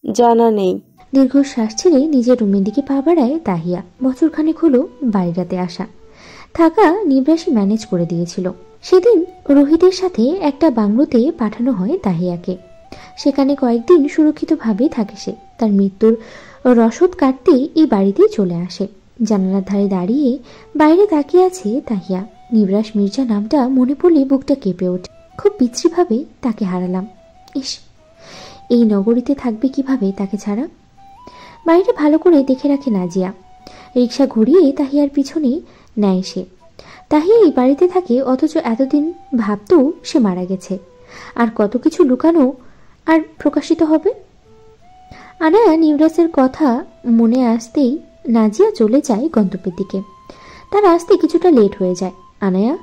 জানা নেই। দীর্ঘশ্বাস ছেড়ে নিজের রুমের দিকে পা বাড়ায় তাহিয়া। বছরখানেক হলো বাইরেতে আসা, থাকা নিবরাসই ম্যানেজ করে দিয়েছিল। সেদিন রোহিতের সাথে একটা বাংলোতে পাঠানো হয় তাহিয়াকে। সেখানে কয়েকদিন সুরক্ষিতভাবে থাকে সে। তার মৃত্যুর রসদ কাটতেই এই বাড়িতেই চলে আসে। জানালার ধারে দাঁড়িয়ে বাইরে তাকিয়ে আছে তাহিয়া। নিবরাস মির্জা নামটা মনে পড়লে বুকটা কেঁপে ওঠে। খুব বিশ্রীভাবে তাকে হারালাম। ইস, এই নগরীতে থাকবে কিভাবে তাকে ছাড়া। বাড়িটা ভালো করে দেখে রাখে নাজিয়া। রিক্সা ঘুরিয়ে তাহিয়ার পিছনে নেয় সে। তাহিয়া এই বাড়িতে থাকে, অথচ এতদিন ভাবতো সে মারা গেছে। আর কত কিছু লুকানো আর প্রকাশিত হবে। আনায়া নিবরাসের কথা মনে আসতেই নাজিয়া চলে যায় গন্তব্যের দিকে। তার আসতে কিছুটা লেট হয়ে যায়। আনায়া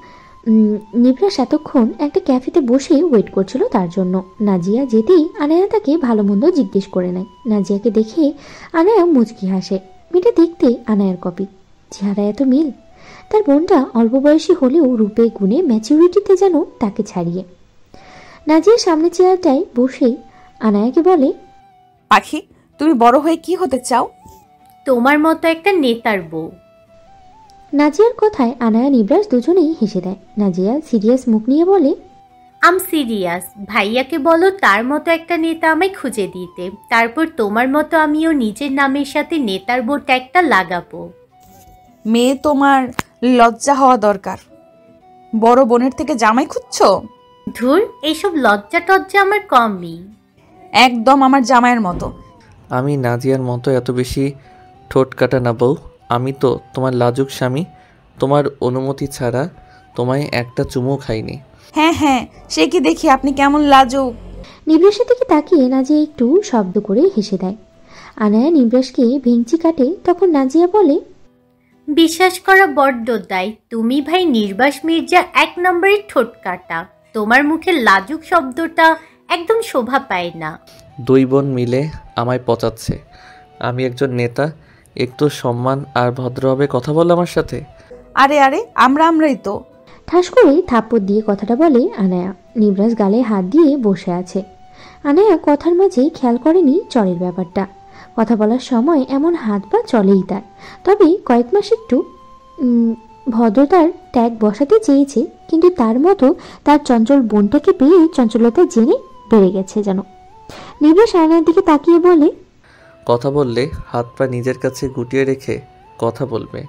নিবরাস এতক্ষণ একটা ক্যাফেতে বসে ওয়েট করছিল তার জন্য। নাজিয়া যেতেই আনায়া তাকে ভালো মন্দ জিজ্ঞেস করে নেয়। নাজিয়াকে দেখে আনায়া মুচকি হাসে। মেয়েটা দেখতে আনায়ার কপি, চেহারা এত মিল। তার বোনটা অল্প বয়সী হলেও রূপে গুণে ম্যাচুরিটিতে যেন তাকে ছাড়িয়ে। নাজিয়ার সামনে চেয়ারটায় বসেই আনায়াকে বলে, পাখি, তুমি বড় হয়ে কি হতে চাও? তোমার মতো একটা নেতার বউ। নাজিয়ার কথায় আনায়া নিবরাস দুজনেই হেসে দেয়। নাজিয়া সিরিয়াস মুখ নিয়ে বলে, আম সিরিয়াস। ভাইয়াকে বলো তার মতো একটা নেতা আমায় খুঁজে দিতে। তারপর তোমার মতো আমিও নিজের নামের সাথে নেতার বউ ট্যাগটা লাগাবো। মেয়ে, তোমার লজ্জা হওয়া দরকার। বড় বোনের থেকে জামাই খুঁজছো? ধুর, এইসব লজ্জা টজ্জা আমার কমই। একদম আমার জামাইয়ের মতো। আমি নাজিয়ার মতো এত বেশি ঠোঁট কাটা না বউ। আমি তো তোমার লাজুক স্বামী। তোমার অনুমতি ছাড়া তোমায় একটা চুমু খাইনি। হ্যাঁ হ্যাঁ, সে কি দেখি আপনি কেমন লাজুক। নিবরাসের দিকে তাকিয়ে নাজিয়া একটু শব্দ করে হেসে দেয়। আনায়া নিবরাসকে ভেঙচি কাটে। তখন নাজিয়া বলে, বিশ্বাস করা বড্ড দায়। তুমি ভাই নির্বাস মির্জা 1 নম্বরের ঠোঁট কাটা। তোমার মুখে লাজুক শব্দটা একদম শোভা পায় না। দুই বোন মিলে আমায় পচাচ্ছে। আমি একজন নেতা, একটু সম্মান আর ভদ্রভাবে কথা বল আমার সাথে। আরে আরে, আমরাই তো। ঠাস করে থাপ্পড় দিয়ে কথাটা বলে আনায়া। নিবরাস গালে হাত দিয়ে বসে আছে। আনায়া কথার মাঝে খেয়াল করেনি চরের ব্যাপারটা। কথা বলার সময় এমন হাত পা চলেই তার। তবে কয়েক মাস একটু ভদ্রতার ট্যাগ বসাতে চেয়েছে, কিন্তু তার মতো তার চঞ্চল বোনটাকে পেয়ে চঞ্চলতা জেনে বেড়ে গেছে যেন। নিবরাস আয়নার দিকে তাকিয়ে বলে, কথা বললে হাত পা নিজের কাছে গুটিয়ে রেখে কথা বলবে।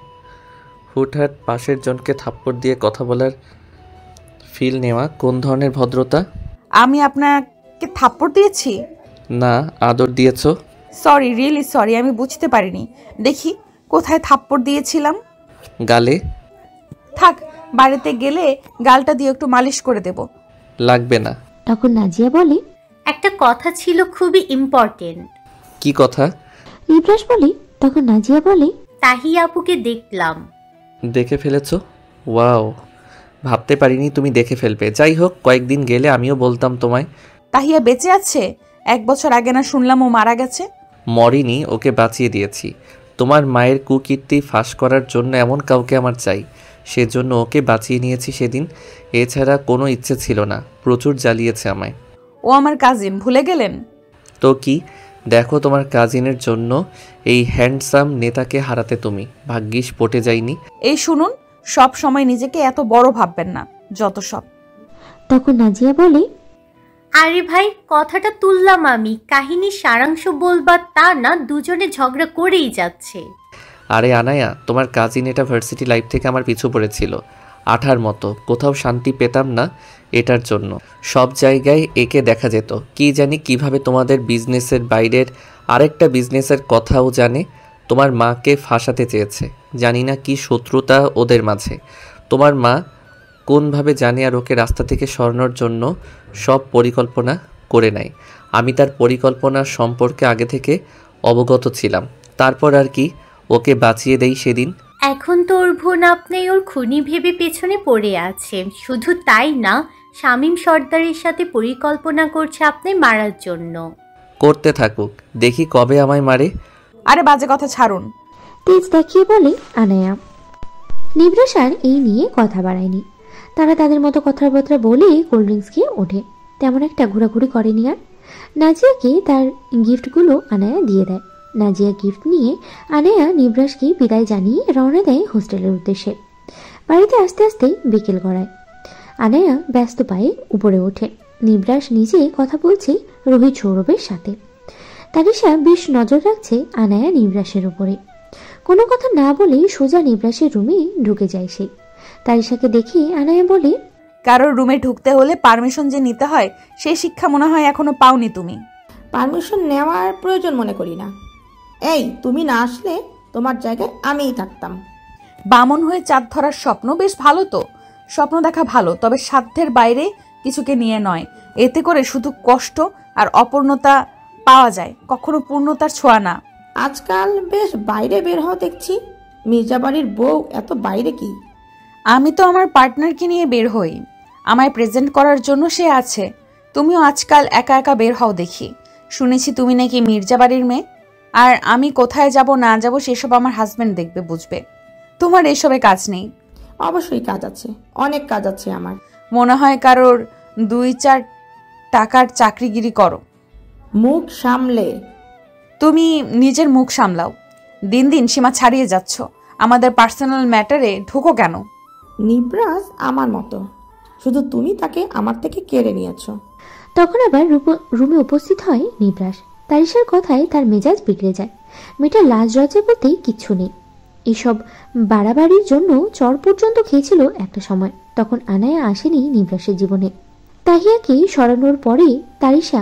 হুটহাট পাশের জনকে থাপ্পড় দিয়ে কথা বলার ফিল নেওয়া কোন ধরনের ভদ্রতা? আমি আপনাকে থাপ্পড় দিয়েছি? না, আদর দিয়েছো। সরি, রিয়েলি সরি, আমি বুঝতে পারিনি। দেখি কোথায় থাপ্পড় দিয়েছিলাম। গালে। থাক, বাড়িতে গেলে গালটা দিয়ে একটু মালিশ করে দেব। লাগবে না। তখন নাজিয়া বলে, একটা কথা ছিল খুবই ইম্পর্টেন্ট। কি কথা? নিবরাস বলে। তখন নাজিয়া বলে, তাহিয়া আপুকে দেখলাম। দেখে ফেলেছো? ওয়াও, ভাবতে পারিনি তুমি দেখে ফেলবে। যাই হোক, কয়েকদিন গেলে আমিও বলতাম তোমায়। তাহিয়া বেঁচে আছে? 1 বছর আগে না শুনলাম ও মারা গেছে? মরিনি, ওকে বাঁচিয়ে দিয়েছি। তোমার মায়ের কুকীর্তি ফাঁস করার জন্য এমন কাউকে আমার চাই, সেজন্য ওকে বাঁচিয়ে নিয়েছি সেদিন। এছাড়া কোনো ইচ্ছে ছিল না। প্রচুর জ্বালিয়েছে আমায়। ও আমার কাজিন, ভুলে গেলেন? তো কি, দেখো তোমার কাজিনের জন্য এই হ্যান্ডসাম নেতাকে হারাতে তুমি ভাগ্যিস পটে যায়নি। এই শুনুন, সব সময় নিজেকে এত বড় ভাববেন না, যত সব। তখন নাজিয়া বলে, আরে ভাই, কথাটা তুললাম আমি। কাহিনীর সারাংশ বলবা তা না, দুজনে ঝগড়া করেই যাচ্ছে। আরে আনায়া, তোমার কাজিন এটা ভার্সিটি লাইফ থেকে আমার পিছু পড়েছিল আঠার মতো। কোথাও শান্তি পেতাম না এটার জন্য। সব জায়গায় একে দেখা যেত। কি জানি কিভাবে তোমাদের বিজনেসের বাইরের আরেকটা বিজনেসের কথাও জানে। তোমার মাকে ফাঁসাতে চেয়েছে। জানি না কি শত্রুতা ওদের মাঝে। তোমার মা কোনভাবে জানে আর ওকে রাস্তা থেকে সরানোর জন্য সব পরিকল্পনা করে নেয়। আমি তার পরিকল্পনা সম্পর্কে আগে থেকে অবগত ছিলাম। তারপর আর কি, ওকে বাঁচিয়ে দেই সেদিন। এখন তো ওর বোন আপনি ওর খুনি ভেবে পেছনে পড়ে আছে। শুধু তাই না, শামীম সর্দারের সাথে পরিকল্পনা করছে আপনি মারার জন্য। করতে থাকুক, দেখি কবে আমায় মারে। আরে বাজে কথা ছাড়ুন, তেজ দেখিয়ে বলে আনায়া। নিবরাস আর এই নিয়ে কথা বাড়ায়নি। তারা তাদের মতো কথাবার্তা বলে কোল্ড ড্রিঙ্কস খেয়ে ওঠে। তেমন একটা ঘোরাঘুরি করেনি আর। নাজিয়াকে তার গিফটগুলো আনায়া দিয়ে দেয়। নাজিয়া গিফট নিয়ে আনায়া নিবরাসকে বিদায় জানিয়ে রওনা দেয় হোস্টেলের উদ্দেশ্যে। বাড়িতে আস্তে আস্তে বিকেল গড়ায়। আনায়া ব্যস্ত পায়ে উপরে ওঠে। নিবরাস নিজে কথা বলছে রোহিত সৌরভের সাথে। তানিশা বেশ নজর রাখছে আনায়া নিবরাসের উপরে। কোনো কথা না বলে সোজা নিবরাসের রুমে ঢুকে যায় সে। তানিশাকে দেখে আনায়া বলে, কারোর রুমে ঢুকতে হলে পারমিশন যে নিতে হয় সেই শিক্ষা মনে হয় এখনো পাওনি তুমি। পারমিশন নেওয়ার প্রয়োজন মনে করি না। এই তুমি না আসলে তোমার জায়গায় আমিই থাকতাম। বামন হয়ে চাঁদ ধরার স্বপ্ন বেশ ভালো তো, স্বপ্ন দেখা ভালো, তবে সাধ্যের বাইরে কিছুকে নিয়ে নয়। এতে করে শুধু কষ্ট আর অপূর্ণতা পাওয়া যায়, কখনো পূর্ণতার ছোঁয়া না। আজকাল বেশ বাইরে বের হওয়া দেখছি। মির্জাবাড়ির বউ এত বাইরে কি? আমি তো আমার পার্টনারকে নিয়ে বের হই, আমায় প্রেজেন্ট করার জন্য সে আছে। তুমিও আজকাল একা একা বের হও দেখি। শুনেছি তুমি নাকি মির্জাবাড়ির মেয়ে, আর আমি কোথায় যাব না যাব সেসব আমার হাজবেন্ড দেখবে, বুঝবে। তোমার এসবে কাজ নেই। অবশ্যই কাজ আছে, অনেক কাজ আছে আমার। মনে হয় কারোর 2-4 টাকার চাকরিগিরি করো। মুখ সামলে। তুমি নিজের মুখ সামলাও। দিন দিন সীমা ছাড়িয়ে যাচ্ছ। আমাদের পার্সোনাল ম্যাটারে ঢুকো কেন? নিবরাস আমার মতো, শুধু তুমি তাকে আমার থেকে কেড়ে নিয়েছ। তখন আবার রুমে উপস্থিত হয় নিবরাস। তারিশার কথায় তার মেজাজ বিগড়ে যায়। মেয়েটার লাজ লজ্জা বলতে কিচ্ছু নেই। এসব বাড়াবাড়ির জন্য চর পর্যন্ত খেয়েছিল একটা সময়। তখন আনায়া আসেনি নিবরাসের জীবনে। তাহিয়াকে সরানোর পরে তারিশা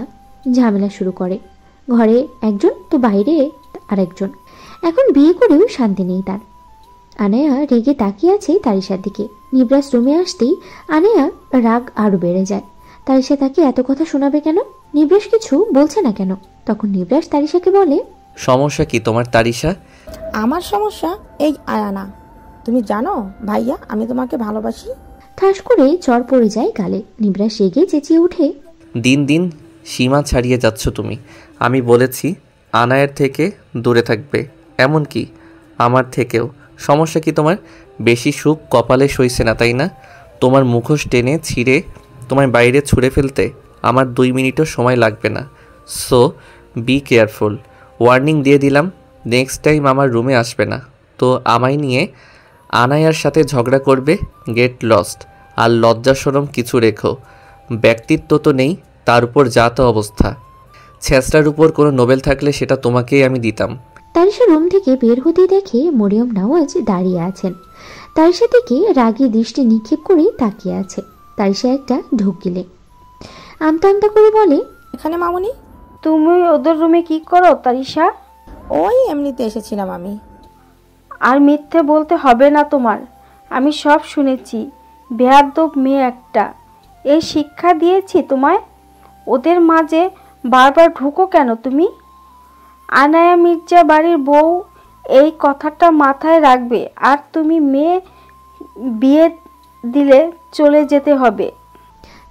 ঝামেলা শুরু করে। ঘরে একজন তো বাইরে আরেকজন। এখন বিয়ে করেও শান্তি নেই তার। আনায়া রেগে তাকিয়ে আছে তারিশার দিকে। নিবরাস রুমে আসতেই আনায়া রাগ আরো বেড়ে যায়। তারিশা তাকে এত কথা শোনাবে কেন? নিবরাস কিছু বলছে না কেন? তখন নিবরাস তারিশাকে বলে, সমস্যা কি তোমার তারিশা? আমার সমস্যা এই আয়ানা। তুমি জানো ভাইয়া, আমি তোমাকে ভালোবাসি। ঠাস করে চর পড়ে যায় গালে। নিবরাস রেগে চেঁচিয়ে ওঠে, দিন দিন সীমা ছাড়িয়ে যাচ্ছ তুমি। আমি বলেছি আনায়ের থেকে দূরে থাকবে, এমন কি আমার থেকেও। সমস্যা কি তোমার? বেশি সুখ কপালে সইছে না, তাই না? তোমার মুখোশ টেনে ছিঁড়ে তোমার বাইরে ছুঁড়ে ফেলতে আমার 2 মিনিটও সময় লাগবে না। So be careful. ওয়ার্নিং দিয়ে দিলাম, নেক্সট টাইম আমার রুমে আসবে না। তো আমায় নিয়ে আনায়ার সাথে ঝগড়া করবে, গেট লস্ট। আর লজ্জা শরম কিছু রেখো। ব্যক্তিত্ব তো নেই, তার উপর যা তো অবস্থা। ছেঁচড়ার উপর কোনো নোবেল থাকলে সেটা তোমাকেই আমি দিতাম। তারিশা রুম থেকে বের হতে দেখে মরিয়ম নওয়াজ দাঁড়িয়ে আছেন। তারিশা থেকে রাগী দৃষ্টি নিক্ষেপ করে তাকিয়ে আছে। তারিশা একটা ঢোক গিলে আমতা আমতা করে বলে, এখানে মামুনি? তুমি ওদের রুমে কি করো তারিশা? ওই এমনিতে এসেছিলাম আমি। আর মিথ্যে বলতে হবে না তোমার, আমি সব শুনেছি। বেয়াদব মেয়ে একটা। এই শিক্ষা দিয়েছি তোমায়? ওদের মাঝে বারবার ঢুকো কেন তুমি? আনায়া মির্জা বাড়ির বউ, এই কথাটা মাথায় রাখবে। আর তুমি মেয়ে বিয়ে দিলে চলে যেতে হবে।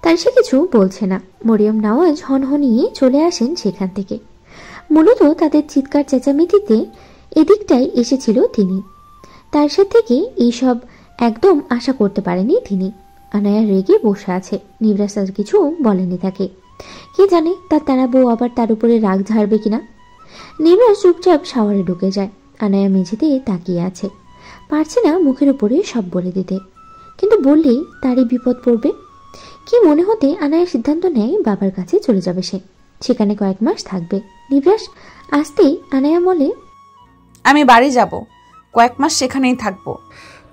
তারিশা কিছু বলছে না। মরিয়ম নওয়াজ হনহনিয়ে চলে আসেন সেখান থেকে। মূলত তাদের চিৎকার চেঁচামেচিতে এদিকটাই এসেছিল তিনি। তারিশা থেকে এইসব একদম আশা করতে পারেনি তিনি। আনায়া রেগে বসে আছে। নিবরাস আর কিছু বলেনি তাকে। কে জানে তারা বউ আবার তার উপরে রাগ ঝাড়বে কিনা। নিবরাস চুপচাপ শাওয়ারে ঢুকে যায়। আনায়া মেঝেতে তাকিয়ে আছে। পারছে না মুখের উপরে সব বলে দিতে, কিন্তু বললেই তারই বিপদ পড়বে। কি মনে হতে আনায়া সিদ্ধান্ত নেয় বাবার কাছে চলে যাবে সে। সেখানে কয়েক মাস থাকবে। নিবরাস আসতেই আনায়া বলে, আমি বাড়ি যাব, কয়েক মাস সেখানেই থাকবো।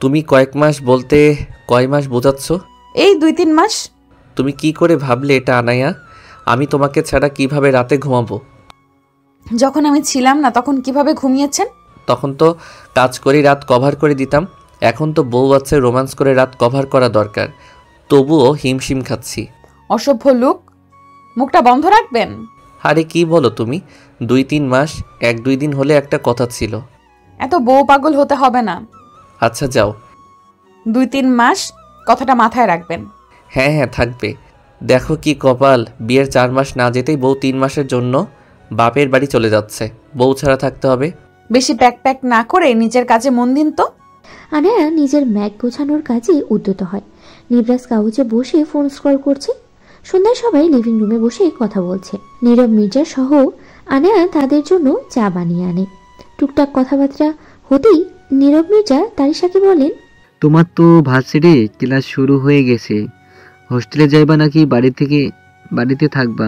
তুমি কয়েক মাস বলতে কয় মাস বোঝাচ্ছ? এই 2-3 মাস। তুমি কি করে ভাবলে এটা আনায়া? আমি তোমাকে ছাড়া কিভাবে রাতে ঘুমাবো? যখন আমি ছিলাম না তখন কিভাবে ঘুমিয়েছেন? তখন তো কাজ করে রাত কভার করে দিতাম। এখন তো বউ আছে, রোম্যান্স করে রাত কভার করা দরকার। তবুও হিমশিম খাচ্ছি। অসভ্য লোক, মুখটা বন্ধ রাখবেন। আরে কি বলো তুমি? 2-3 মাস, 1-2 দিন হলে একটা কথা ছিল। এত বউ পাগল হতে হবে না। আচ্ছা যাও। 2-3 মাস, কথাটা মাথায় রাখবেন। হ্যাঁ হ্যাঁ থাকবে। দেখো কি কপাল, বিয়ের 4 মাস না যেতেই বউ 3 মাসের জন্য বাপের বাড়ি চলে যাচ্ছে। বউ ছাড়া থাকতে হবে। বেশি প্যাক প্যাক না করে নিজের কাজে মন দিন তো। আনায়া নিজের ম্যাগ গোছানোর কাজে উদ্যত হয়। নিবরাস কাউচে বসে ফোন স্ক্রল করছে। সন্ধ্যায় সবাই লিভিং রুমে বসে কথা বলছে। নীরব মির্জা সহ আনায়া তাদের জন্য চা বানিয়ে আনে। টুকটাক কথাবার্তা হতেই নীরব মির্জা তারিশাকে বলেন, তোমার তো ভার্সিটি ক্লাস শুরু হয়ে গেছে, হোস্টেলে যাইবা নাকি বাড়িতে থাকবা?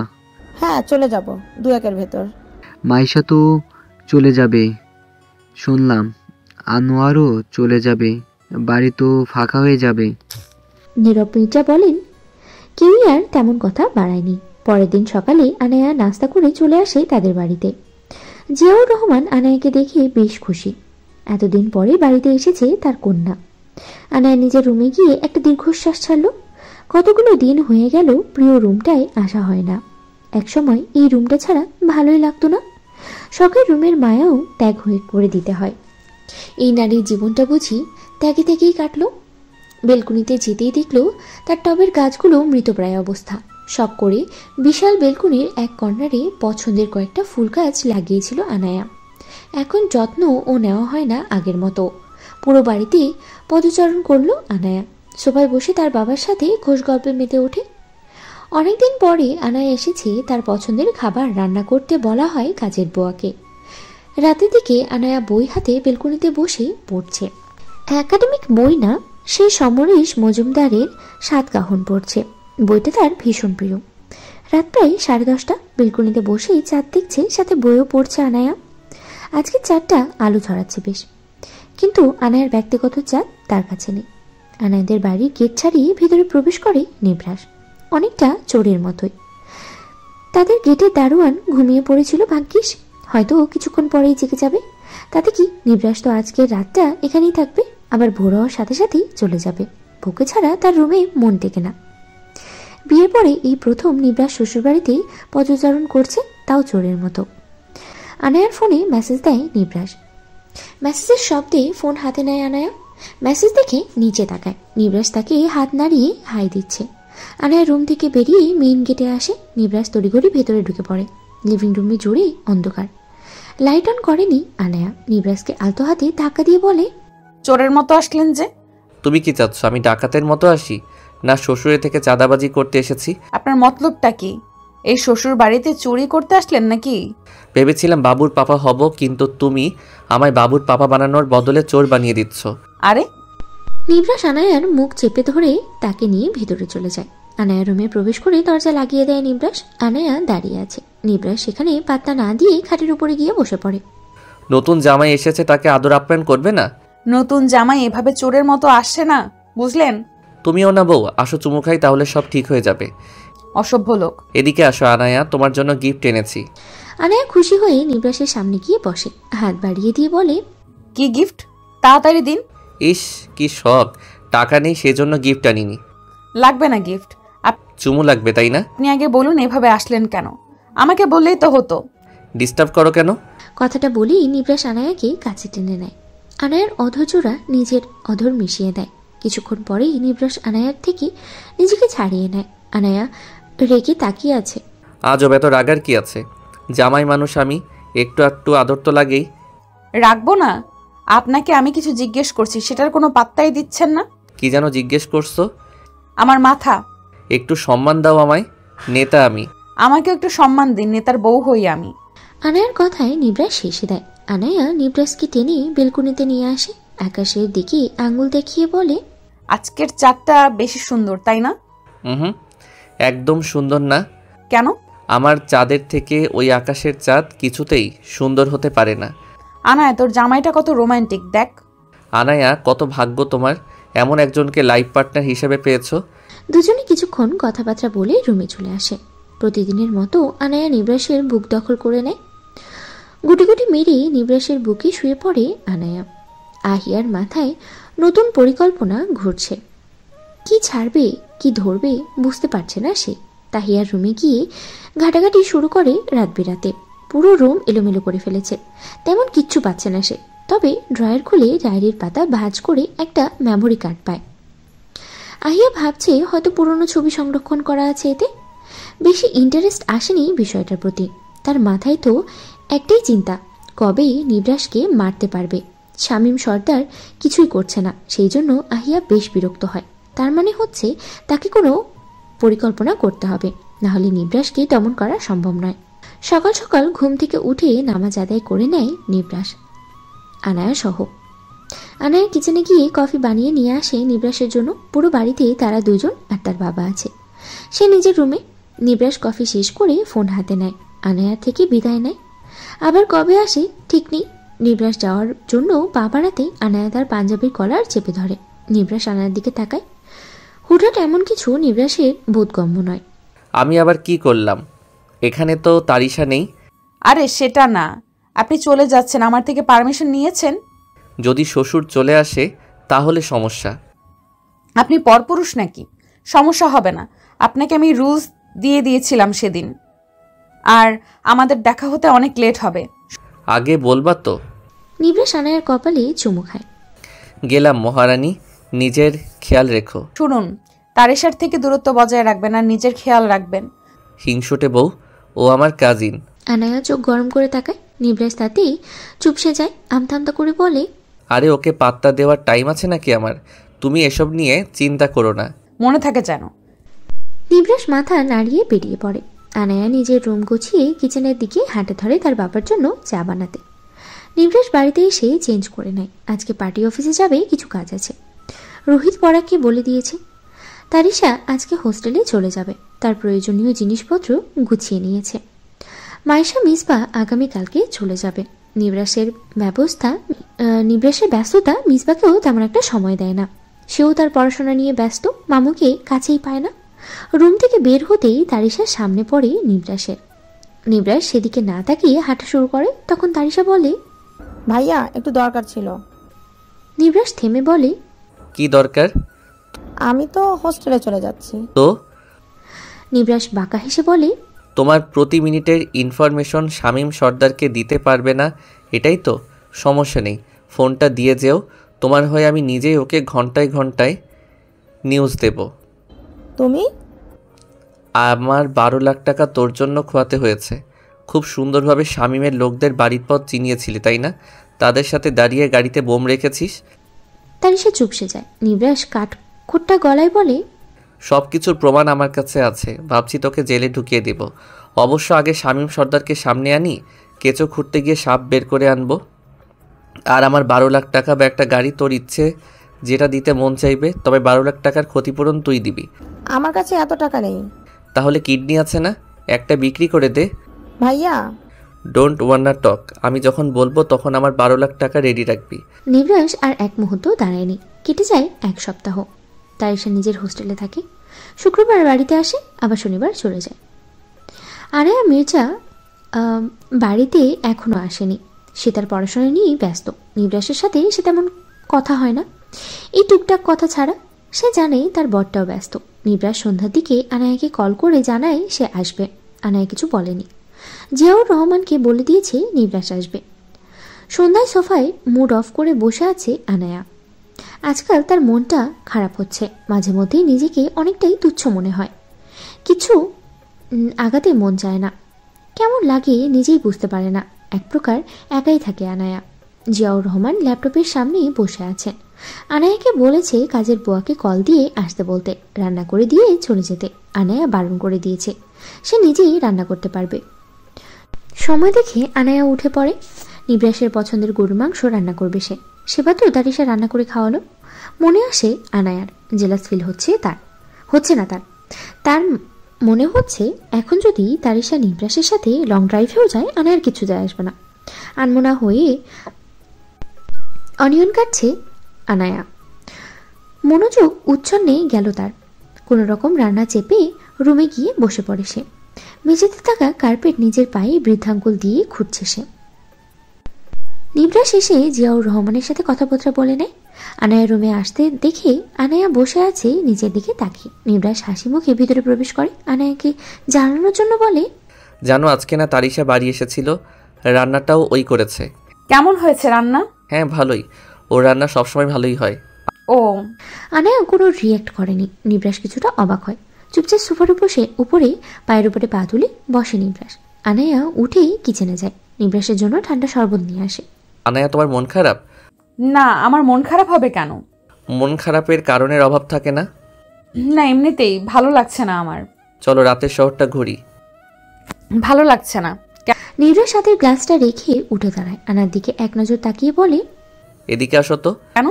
হ্যাঁ, চলে যাব 2-1 ভেতর। মাইশা তো চলে যাবে শুনলাম, আনোয়ারও চলে যাবে, বাড়ি তো ফাঁকা হয়ে যাবে। নীরব মির্জা বলেন, কেউই আর তেমন কথা বাড়ায়নি। পরের দিন সকালে আনায়া নাস্তা করে চলে আসে তাদের বাড়িতে। জিয়াউর রহমান আনায়াকে দেখে বেশ খুশি। এতদিন পরে বাড়িতে এসেছে তার কন্যা। আনায়া নিজের রুমে গিয়ে একটা দীর্ঘশ্বাস ছাড়ল। কতগুলো দিন হয়ে গেল প্রিয় রুমটায় আসা হয় না। একসময় এই রুমটা ছাড়া ভালোই লাগতো না। শখের রুমের মায়াও ত্যাগ হয়ে করে দিতে হয়। এই নারীর জীবনটা বুঝি ত্যাগে ত্যাগেই কাটলো। বেলকুনিতে যেতেই দেখলো তার টবের গাছগুলো মৃতপ্রায় অবস্থা। শখ করে বিশাল বেলকুনির এক কর্নারে পছন্দের কয়েকটা ফুল গাছ লাগিয়েছিল আনায়া। এখন যত্ন ও নেওয়া হয় না আগের মতো। পুরো বাড়িতে পদচারণ করলো আনায়া। সোফায় বসে তার বাবার সাথে খোশ গল্পে মেতে ওঠে। অনেকদিন পরে আনায়া এসেছে তার পছন্দের খাবার রান্না করতে বলা হয় কাজের বুয়াকে। রাতের দিকে আনায়া বই হাতে বেলকুনিতে বসে পড়ছে। একাডেমিক বই না, সেই সমরেশ মজুমদারের 7 কাহন পড়ছে। বইটা তার ভীষণ প্রিয়। রাত প্রায় 10:30। বেলকুনিতে বসেই চাঁদ দেখছে, সাথে বইও পড়ছে আনায়া। আজকে চাঁদটা আলো ছড়াচ্ছে বেশ, কিন্তু আনায়ার ব্যক্তিগত চাঁদ তার কাছে নেই। আনায়াদের বাড়ির গেট ছাড়িয়ে ভিতরে প্রবেশ করে নিভ্রাস, অনেকটা চোরের মতোই। তাদের গেটের দারোয়ান ঘুমিয়ে পড়েছিল ভাগ্যিস, হয়তো কিছুক্ষণ পরেই জেগে যাবে। তাতে কি, নিভ্রাস তো আজকের রাতটা এখানেই থাকবে, আবার ভোর হওয়ার সাথে সাথেই চলে যাবে। বউকে ছাড়া তার রুমে মন টেকে না। বিয়ের পরে এই প্রথম নিভ্রাস শ্বশুরবাড়িতেই পদচারণ করছে, তাও চোরের মতো। আনায়ার ফোনে মেসেজ দেয় নিভ্রাস। মেসেজের শব্দে ফোন হাতে নেয় আনায়া। মেসেজ দেখে নিচে তাকায়। নিভ্রাস তাকে হাত নাড়িয়ে হাই দিচ্ছে। আনায়া রুম থেকে বেরিয়ে মেইন গেটে আসে। নিভ্রাস তড়িঘড়ি ভেতরে ঢুকে পড়ে। লিভিং রুমে জুড়ে অন্ধকার। লাইট অন করেনি আনায়া। নিভ্রাসকে আলতো হাতে ধাক্কা দিয়ে বলে, চোরের মতো আসলেন যে? তুমি কি চাচ্ছ আমি ডাকাতের মতো আসি, না শ্বশুরের থেকে চাঁদাবাজি করতে এসেছি? আপনার মতলবটা কি? এই শ্বশুর বাড়িতে চুরি করতে আসলেন নাকি? ভেবেছিলাম বাবুর পাপা হব, কিন্তু তুমি আমায় বাবুর পাপা বানানোর বদলে চোর বানিয়ে দিচ্ছ। আরে, নিভ্রাস আনায়ার মুখ চেপে ধরে তাকে নিয়ে ভেতরে চলে যায়। আনায়া রুমে প্রবেশ করে দরজা লাগিয়ে দেয় নিভ্রাস। আনায়া দাঁড়িয়ে আছে। নিভ্রাস সেখানে পাত্তা না দিয়ে খাটের উপরে গিয়ে বসে পড়ে। নতুন জামাই এসেছে, তাকে আদর আপ্যায়ন করবে না? নতুন জামাই এভাবে চোরের মতো আসছে না, বুঝলেন? তুমিও না বউ, আসো চুমু খাই, তাহলে সব ঠিক হয়ে যাবে। অসভ্য লোক। এদিকে আসো আনায়া, তোমার জন্য গিফট এনেছি। আনায়া খুশি হয়ে নিভ্রাসের সামনে গিয়ে বসে, হাত বাড়িয়ে দিয়ে বলে, কি গিফট? তাড়াতাড়ি দিন। ইস, কি শখ! টাকা নেই সেজন্য গিফট আনিনি। লাগবে না গিফট। চুমু লাগবে তাই না? আপনি আগে বলুন এভাবে আসলেন কেন? আমাকে বললেই তো হতো। ডিস্টার্ব করো কেন? কথাটা বলেই নিভ্রাস আনায়াকে কাছে টেনে নেয়। আনায়ার অধরজোড়া নিজের অধর মিশিয়ে দেয়। কিছুক্ষণ পরেই নিভ্রাস আনায়ার থেকে নিজেকে ছাড়িয়ে নেয়। আনায়া রেগে তাকিয়ে আছে। আজব, এত রাগার কি আছে? জামাই মানুষ আমি, একটু একটু আদর তো লাগেই। রাখবো না? আপনাকে আমি কিছু জিজ্ঞেস করছি, সেটার কোনো পাত্তাই দিচ্ছেন না। কি যেন জিজ্ঞেস করছো? আমার মাথা। একটু সম্মান দাও আমায়, নেতা আমি। আমাকে একটু সম্মান দিন, নেতার বউ হই আমি। আনায়ার কথায় নিভ্রাস শেষে দেয়। আনায়া নিভ্রাসকে টেনে বেলকুনিতে নিয়ে আসে। আকাশের দিকে আঙ্গুল দেখিয়ে বলে, আজকের চাঁদটা বেশি সুন্দর, তাই না? হুম, একদম সুন্দর না। কেন? আমার চাঁদের থেকে ওই আকাশের চাঁদ কিছুতেই সুন্দর হতে পারে না। আনায়া, তোর জামাইটা কত রোমান্টিক দেখ। আনায়া, কত ভাগ্য তোমার, এমন একজনকে লাইফ পার্টনার হিসেবে পেয়েছো। দুজনে কিছুক্ষণ কথাবার্তা বলে রুমে চলে আসে। প্রতিদিনের মতো আনায়া নিভ্রাসের বুক দখল করে নেয়। গুটি গুটি মেরে নিভ্রাসের বুকে শুয়ে পড়ে আনায়া। আহিয়ার মাথায় নতুন পরিকল্পনা ঘুরছে। কি ছাড়বে কি ধরবে বুঝতে পারছে না সে। তাহিয়ার রুমে গিয়ে ঘাটাঘাটি শুরু করে রাত বেরাতে। পুরো রুম এলোমেলো করে ফেলেছে, তেমন কিচ্ছু পাচ্ছে না সে। তবে ড্রয়ার খুলে ডায়েরির পাতা ভাঁজ করে একটা মেমোরি কার্ড পায়। আহিয়া ভাবছে হয়তো পুরনো ছবি সংরক্ষণ করা আছে এতে। বেশি ইন্টারেস্ট আসেনি বিষয়টার প্রতি। তার মাথায় তো একটাই চিন্তা, কবে নিভ্রাসকে মারতে পারবে। শামীম সর্দার কিছুই করছে না, সেই জন্য আহিয়া বেশ বিরক্ত হয়। তার মানে হচ্ছে তাকে কোনো পরিকল্পনা করতে হবে, নাহলে নিবরাসকে দমন করা সম্ভব নয়। সকাল সকাল ঘুম থেকে উঠে নামাজ আদায় করে নেয় নিবরাস, আনায়া সহ। আনায়া কিচেনে গিয়ে কফি বানিয়ে নিয়ে আসে নিবরাসের জন্য। পুরো বাড়িতে তারা দুজন আর তার বাবা আছে। সে নিজের রুমে। নিবরাস কফি শেষ করে ফোন হাতে নেয়, আনায়া থেকে বিদায় নেয়। আবার কবে আসে ঠিক নেই। নিবরাস যাওয়ার জন্য পা বাড়াতে আনায়া তার পাঞ্জাবির কলার চেপে ধরে। নিবরাস আনায়ার দিকে তাকায়। হুটহাট এমন কিছু নিবরাসের বোধগম্য নয়। আমি আবার কি করলাম? এখানে তো তারিশা নেই। আরে সেটা না, আপনি চলে যাচ্ছেন, আমার থেকে পারমিশন নিয়েছেন? যদি শ্বশুর চলে আসে তাহলে সমস্যা। আপনি পরপুরুষ নাকি? সমস্যা হবে না, আপনাকে আমি রুলস দিয়ে দিয়েছিলাম সেদিন, আর আমাদের দেখা হতে অনেক লেট হবে। আগে বলবা তো। নিবরাস আনায়ার কপালে চুমু খায়। গেলাম মহারানী, নিজের খেয়াল রেখো। শুনুন, তারেশার থেকে দূরত্ব বজায় রাখবেন আর নিজের খেয়াল রাখবেন। হিংসুটে বউ, ও আমার কাজিন। আনায়া চোখ গরম করে তাকায়। নিবরাস তাতেই চুপসে যায়, আমতা আমতা করে বলে, আরে ওকে পাত্তা দেওয়ার টাইম আছে নাকি আমার? তুমি এসব নিয়ে চিন্তা করো না। মনে থাকে যেন। নিবরাস মাথা নাড়িয়ে বেরিয়ে পড়ে। আনায়া নিজের রুম গুছিয়ে কিচেনের দিকে হাঁটে ধরে তার বাবার জন্য চা বানাতে। নিবরাস বাড়িতে এসে চেঞ্জ করে নেয়। আজকে পার্টি অফিসে যাবে, কিছু কাজ আছে। রোহিত পরাগকে বলে দিয়েছে। তারিশা আজকে হোস্টেলে চলে যাবে, তার প্রয়োজনীয় জিনিসপত্র গুছিয়ে নিয়েছে। মাইশা মিসবা আগামীকালকে চলে যাবে। নিবরাসের ব্যস্ততা মিসবাকেও তেমন একটা সময় দেয় না। সেও তার পড়াশোনা নিয়ে ব্যস্ত, মামুকে কাছেই পায় না। রুম থেকে বের হতেই তারিশার সামনে পড়ে নিবরাসের। নিবরাস সেদিকে না তাকিয়ে হাঁটা শুরু করে। তখন তারিশা বলে, ভাইয়া একটু দরকার ছিল। নিবরাস থেমে বলে, কি দরকার? আমি তো হোস্টেলে চলে যাচ্ছি। তো নিবরাস বাঁকা হেসে বলে, তোমার প্রতি মিনিটের ইনফরমেশন শামীম সর্দারকে দিতে পারবে না, এটাই তো সমস্যা। নেই, ফোনটা দিয়ে যেও। তোমার হয়ে আমি নিজেই ওকে ঘন্টায় ঘন্টায় নিউজ দেব। তুমি? আমার 12 লাখ টাকা তোর জন্য খোয়াতে হয়েছে। খুব সুন্দরভাবে শামীমের লোকদের বাড়ির পথ চিনিয়েছিলি, তাই না? তাদের সাথে দাঁড়িয়ে গাড়িতে বোম রেখেছিস। তারিশা চুপসে যায়। নিবরাস কাঠখোট্টা গলায় বলে, সব কিছুর প্রমাণ আমার কাছে আছে। ভাবছি তোকে জেলে ঢুকিয়ে দেব। অবশ্য আগে শামীম সর্দারকে সামনে আনি, কেঁচো খুঁড়তে গিয়ে সাপ বের করে আনবো। আর আমার 12 লাখ টাকা বা একটা গাড়ি, তোর ইচ্ছে যেটা দিতে মন চাইবে। তবে 12 লাখ টাকার ক্ষতিপূরণ তুই দিবি। আমার কাছে এত টাকা নেই। তাহলে কিডনি আছে না, একটা বিক্রি করে দে। ভাইয়া ডোন্ট ওয়ান্না টক। আমি যখন বলবো তখন আমার 12 লাখ টাকা রেডি রাখবি। নিবরাস আর এক মুহূর্ত দাঁড়ায়নি। কেটে যায় 1 সপ্তাহ। তারিশা নিজের হোস্টেলে থাকে। শুক্রবার বাড়িতে আসে, আবার শনিবার চলে যায়। আনায়া মির্জা বাড়িতে এখনো আসেনি। সে তার পড়াশোনা নিয়েই ব্যস্ত। নিবরাসের সাথে সে তেমন কথা হয় না, এই টুকটাক কথা ছাড়া। সে জানে তার বরটাও ব্যস্ত। নিবরাস সন্ধ্যার দিকে আনায়াকে কল করে জানায় সে আসবে। আনায়া কিছু বলেনি। জিয়াউর রহমানকে বলে দিয়েছে নিবরাস আসবে। সন্ধ্যায় সোফায় মুড অফ করে বসে আছে আনায়া। আজকাল তার মনটা খারাপ হচ্ছে। মাঝে মধ্যেই নিজেকে অনেকটাই তুচ্ছ মনে হয়। কিছু আগাতে মন চায় না। কেমন লাগে নিজেই বুঝতে পারে না। এক প্রকার একাই থাকে আনায়া। জিয়াউর রহমান ল্যাপটপের সামনেই বসে আছেন। আনায়াকে বলেছে কাজের বুয়াকে কল দিয়ে আসতে বলতে, রান্না করে দিয়ে চলে যেতে। আনায়া বারণ করে দিয়েছে, সে নিজেই রান্না করতে পারবে। সময় দেখে আনায়া উঠে পড়ে। নিবরাসের পছন্দের গরুর মাংস রান্না করবে সে। সেবার তো তারিশা রান্না করে খাওয়ালো। মনে আসে আনায়ার, জেলাস ফিল হচ্ছে না তার মনে হচ্ছে এখন যদি তারিশা নিবরাসের সাথে লং ড্রাইভেও যায়, আনায়ার কিছু যায় আসবে না। আনমনা হয়ে অনিয়ন কাটছে আনায়া। মনোযোগ উচ্ছন্নে গেল তার। কোনো রকম রান্না চেপে রুমে গিয়ে বসে পড়ে সে। মেঝেতে থাকা কার্পেট নিজের পায়ে বৃদ্ধাঙ্গুল দিয়ে খুঁজছে সে। নিবরাস এসে জিয়াউর রহমানের সাথে কথাবার্তা বলে নেয়। আনায়া রুমে আসতে দেখে আনায়া বসে আছে নিজের দিকে তাকিয়ে। নিবরাস হাসি মুখে ভিতরে প্রবেশ করে। আনায়াকে জানানোর জন্য বলে, জানো আজকে না তারিশা বাড়ি এসেছিল, রান্নাটাও ওই করেছে। কেমন হয়েছে রান্না? হ্যাঁ ভালোই, ওর রান্না সবসময় ভালোই হয়। ও। আনায়া কোনো রিয়্যাক্ট করেনি। নিবরাস কিছুটা অবাক হয়। চুপচাপ সোফার উপরে পায়ের উপরে পা তুলে বসে নিবরাস। আনায়া উঠেই কিচেনে যায়। নিবরাসের জন্য ঠান্ডা শরবত নিয়ে আসে। আনায়া তোমার মন খারাপ? না, আমার মন খারাপ হবে কেন? মন খারাপের কারণের অভাব থাকে না। না, এমনিতেই ভালো লাগছে না আমার। চলো রাতের শহরটা ঘুরি। ভালো লাগছে না। নিবরাস হাতের গ্লাসটা রেখে উঠে দাঁড়ায়, আনার দিকে এক নজর তাকিয়ে বলে, এদিকে আসো তো। কেন?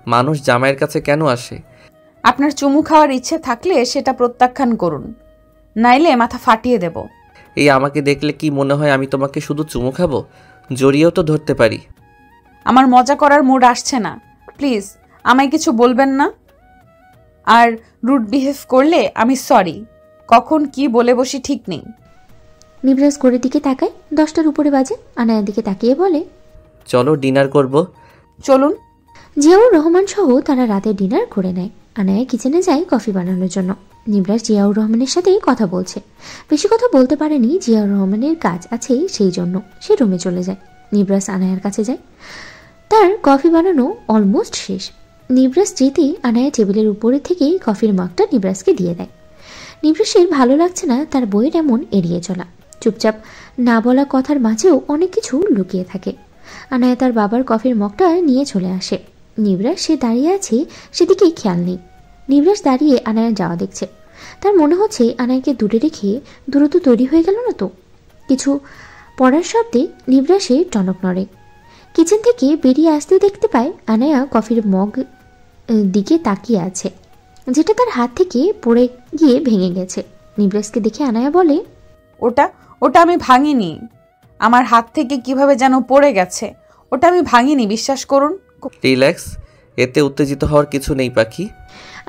মানুষ জামাইয়ের কাছে কেন আসে? আপনার চুমু খাওয়ার ইচ্ছে থাকলে সেটা প্রত্যাখ্যান করুন, নাইলে মাথা ফাটিয়ে দেব। এই আমাকে দেখলে কি মনে হয় আমি তোমাকে শুধু চুমু খাবো? জড়িয়েও তো ধরতে পারি। আমার মজা করার মুড আসছে না, প্লিজ আমায় কিছু বলবেন না। আর রুড বিহেভ করলে আমি সরি। কখন কি বলে বসি ঠিক নেই। নিবরাস ঘড়ির দিকে তাকায়, 10টার উপরে বাজে। আনায়ার দিকে তাকিয়ে বলে, চলো ডিনার করব। চলুন। জিয়াউর রহমান সহ তারা রাতে ডিনার করে নেয়। আনায়া কিচেনে যায় কফি বানানোর জন্য। নিবরাস জিয়াউর রহমানের সাথে কথা বলছে। বেশি কথা বলতে পারেনি, জিয়াউর রহমানের কাজ আছে সেই জন্য সে রুমে চলে যায়। নিবরাস আনায়ার কাছে যায়। তার কফি বানানো অলমোস্ট শেষ। নিবরাস যেতেই আনায়া টেবিলের উপরে থেকে কফির মগটা নিবরাসকে দিয়ে দেয়। নিবরাসের ভালো লাগছে না তার বইয়ের এমন এড়িয়ে চলা। চুপচাপ না বলা কথার মাঝেও অনেক কিছু লুকিয়ে থাকে। আনায়া তার বাবার কফির মগটা নিয়ে চলে আসে। নিবরাস সে দাঁড়িয়ে আছে সেদিকে খেয়াল নেই। নিবরাস দাঁড়িয়ে আনায়া যাওয়া দেখছে। তার মনে হচ্ছে আনায়াকে দূরে রেখে দ্রুত তৈরি হয়ে গেল না তো। কিছু পড়ার শব্দে নিবরাসের টনক নড়ে। কিচেন থেকে বেরিয়ে আসতে দেখতে পায় আনায়া কফির মগ দিকে তাকিয়ে আছে, যেটা তার হাত থেকে পড়ে গিয়ে ভেঙে গেছে। নিবরাসকে দেখে আনায়া বলে, ওটা আমি ভাঙিনি। আমার হাত থেকে কিভাবে যেন পড়ে গেছে। ওটা আমি ভাঙিনি, বিশ্বাস করুন। রিল্যাক্স, এতে উত্তেজিত হওয়ার কিছু নেই পাখি।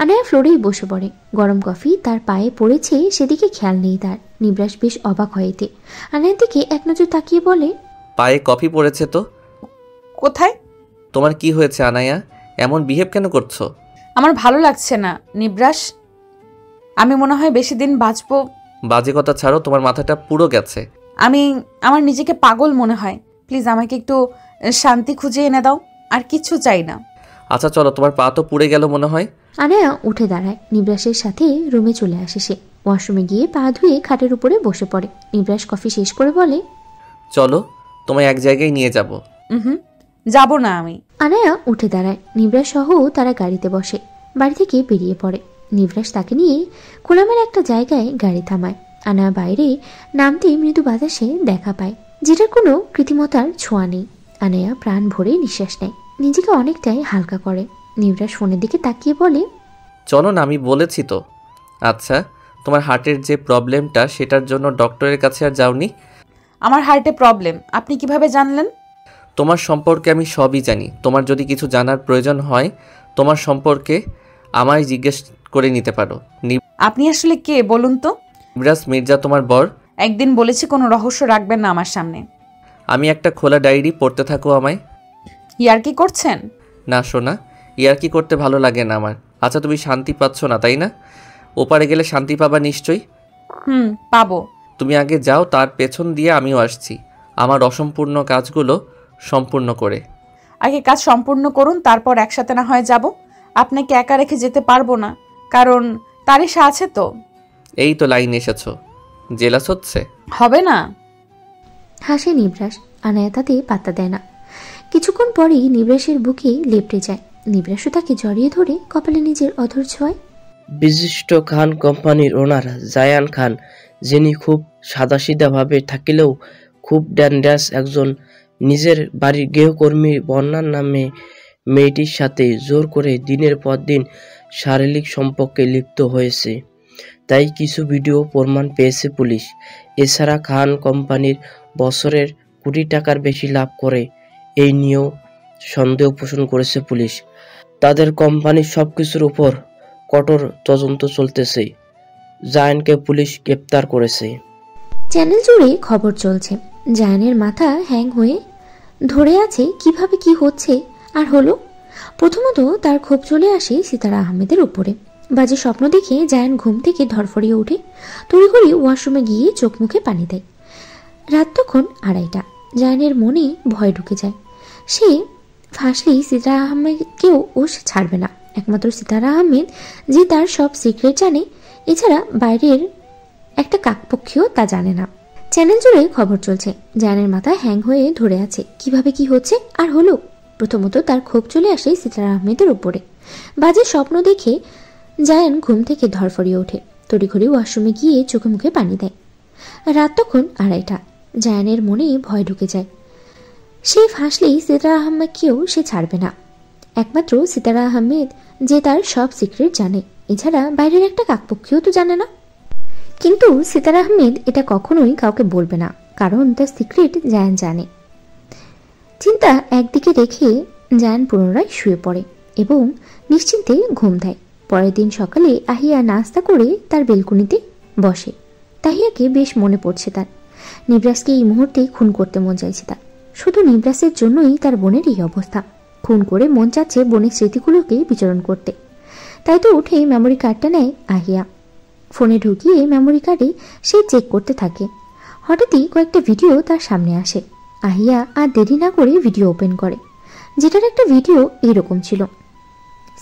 আনায়া ফ্লোরেই বসে পড়ে। গরম কফি তার পায়ে পড়েছে সেদিকে খেয়াল নেই তার। নিবরাস বেশ অবাক হয় এতে। আনায়ার দিকে এক নজর তাকিয়ে বলে, পায়ে কফি পড়েছে তো? কোথায়? তোমার কি হয়েছে আনায়া? এমন বিহেভ কেন করছো? আমার ভালো লাগছে না নিবরাস। আমি মনে হয় বেশি দিন বাঁচবো। বাজে কথা ছাড়ো, তোমার মাথাটা পুরো গেছে। আমার নিজেকে পাগল মনে হয়। প্লিজ আমাকে একটু শান্তি খুঁজে এনে দাও, আর কিছু চাই না। আচ্ছা চলো, তোমার পা তো পুড়ে গেল মনে হয়। আনায়া উঠে দাঁড়ায়। নিবরাসের সাথে রুমে চলে আসে সে। ওয়াশরুমে গিয়ে পা ধুয়ে খাটের উপরে বসে পড়ে। নিবরাস কফি শেষ করে বলে, চলো তোমায় এক জায়গায় নিয়ে যাব। যাব না আমি। আনায়া উঠে দাঁড়ায়। নিবরাস সহ তারা গাড়িতে বসে। বাড়ি থেকে বেরিয়ে পড়ে। নিবরাস তাকে নিয়ে খোলামেলা একটা জায়গায় গাড়ি থামায়। আনায়া বাইরে নামতে মৃদু বাতাসে দেখা পায়, যেটার কোনো কৃত্রিমতার ছোঁয়া নেই। আনায়া প্রাণ ভরে নিঃশ্বাস নেয়, নিজেকে অনেকটাই হালকা করে। নিবরাস ফোনের দিকে তাকিয়ে বলে, চলো না, আমি বলেছি তো। আচ্ছা, তোমার হার্টের যে প্রবলেমটা সেটার জন্য ডক্টরের কাছে আর যাওনি? আমার হার্টে প্রবলেম আপনি কিভাবে জানলেন? তোমার সম্পর্কে আমি সবই জানি। তোমার যদি কিছু জানার প্রয়োজন হয় তোমার সম্পর্কে আমায় জিজ্ঞেস করে নিতে পারো। আপনি আসলে কে বলুন তো? নিবরাস মির্জা, তোমার বর। একদিন বলেছি কোনো রহস্য রাখবেন না আমার সামনে। আমি একটা খোলা ডায়েরি, পড়তে থাকো আমায়। ইয়ার্কি করছেন? না সোনা, ইয়ার্কি করতে ভালো লাগে না আমার। আচ্ছা, তুমি শান্তি পাচ্ছ না তাই না? ওপারে গেলে শান্তি পাবা নিশ্চয়ই। পাবো। তুমি আগে যাও, তার পেছন দিয়ে আমিও আসছি আমার অসম্পূর্ণ কাজগুলো সম্পূর্ণ করে। আগে কাজ সম্পূর্ণ করুন, তারপর একসাথে না হয় যাব। আপনাকে একা রেখে যেতে পারবো না, কারণ তারিশা আছে তো। এই তো লাইন এসেছো, জেলাস হচ্ছে হবে না। হাসে নিবরাস। আনায়া তাতে পাত্তা দেয় না। কিছুক্ষণ পরেই নিবরাসের বুকে লেপটে যায়। নিবরাসও তাকে জড়িয়ে ধরে কপালে নিজের অধর ছোঁয়। বিশিষ্ট খান কোম্পানির ওনার জায়ান খান, যিনি খুব সাদাসিধাভাবে থাকিলেও খুব ডেঞ্জারাস একজন, নিজের বাড়ির গৃহকর্মী বন্যার নামে মেয়েটির সাথে জোর করে দিনের পর দিন শারীরিক সম্পর্কে লিপ্ত হয়েছে। তাই কিছু ভিডিও প্রমাণ পেয়েছে পুলিশ। এছাড়া খান কোম্পানির বছরের কোটি টাকার বেশি লাভ করে, এই নিয়েও সন্দেহ পোষণ করেছে পুলিশ। তাদের কোম্পানির সবকিছুর উপর কঠোর তদন্ত চলতেছে। জায়ানকে পুলিশ গ্রেপ্তার করেছে। চ্যানেল জুড়ে খবর চলছে। জায়ানের মাথা হ্যাং হয়ে ধরে আছে কিভাবে কি হচ্ছে আর হলো। প্রথমত তার ক্ষোভ চলে আসে সিতারা আহমেদের উপরে। বাজে স্বপ্ন দেখে জায়ান ঘুম থেকে ধরফড়িয়ে ওঠে। তড়িঘড়ি ওয়াশরুমে গিয়ে চোখ মুখে পানি দেয়। রাত তখন 2:30। জায়ানের মনে ভয় ঢুকে যায়। সে ফাঁসলেই সিতারা আহমেদকেও ও ছাড়বে না। একমাত্র সিতারা আহমেদ যে তার সব সিক্রেট জানে, এছাড়া বাইরের একটা কাকপক্ষীও তা জানে না। চ্যানেল জুড়ে খবর চলছে। জায়ানের মাথা হ্যাং হয়ে ধরে আছে কিভাবে কি হচ্ছে আর হলো। প্রথমত তার ক্ষোভ চলে আসে সিতারা আহমেদের উপরে। বাজে স্বপ্ন দেখে জায়ান ঘুম থেকে ধরফরিয়ে ওঠে, তড়িঘড়ি ওয়াশরুমে গিয়ে চোখে মুখে পানি দেয়। রাত তখন 2:30। জায়ানের মনে ভয় ঢুকে যায়। সে ফাঁসলেই সিতারা আহমেদকেও সে ছাড়বে না। একমাত্র সিতারা আহমেদ যে তার সব সিক্রেট জানে, এছাড়া বাইরের একটা কাকপক্ষীও তো জানে না। কিন্তু সিতারা আহমেদ এটা কখনোই কাউকে বলবে না, কারণ তার সিক্রেট জায়ান জানে। চিন্তা একদিকে রেখে জায়ান পুনরায় শুয়ে পড়ে এবং নিশ্চিন্তে ঘুম দেয়। পরের দিন সকালে আহিয়া নাস্তা করে তার বেলকুনিতে বসে। তাহিয়াকে বেশ মনে পড়ছে তার। নিবরাসকে এই মুহূর্তে খুন করতে মন চাইছে তার। শুধু নিবরাসের জন্যই তার বোনের এই অবস্থা। খুন করে মন চাচ্ছে বোনের স্মৃতিগুলোকে বিচরণ করতে। তাই তো উঠে মেমোরি কার্ডটা নেয় আহিয়া। ফোনে ঢুকিয়ে মেমোরি কার্ডে সে চেক করতে থাকে। হঠাৎই কয়েকটা ভিডিও তার সামনে আসে। আহিয়া আর দেরি না করে ভিডিও ওপেন করে, যেটার একটা ভিডিও এইরকম ছিল।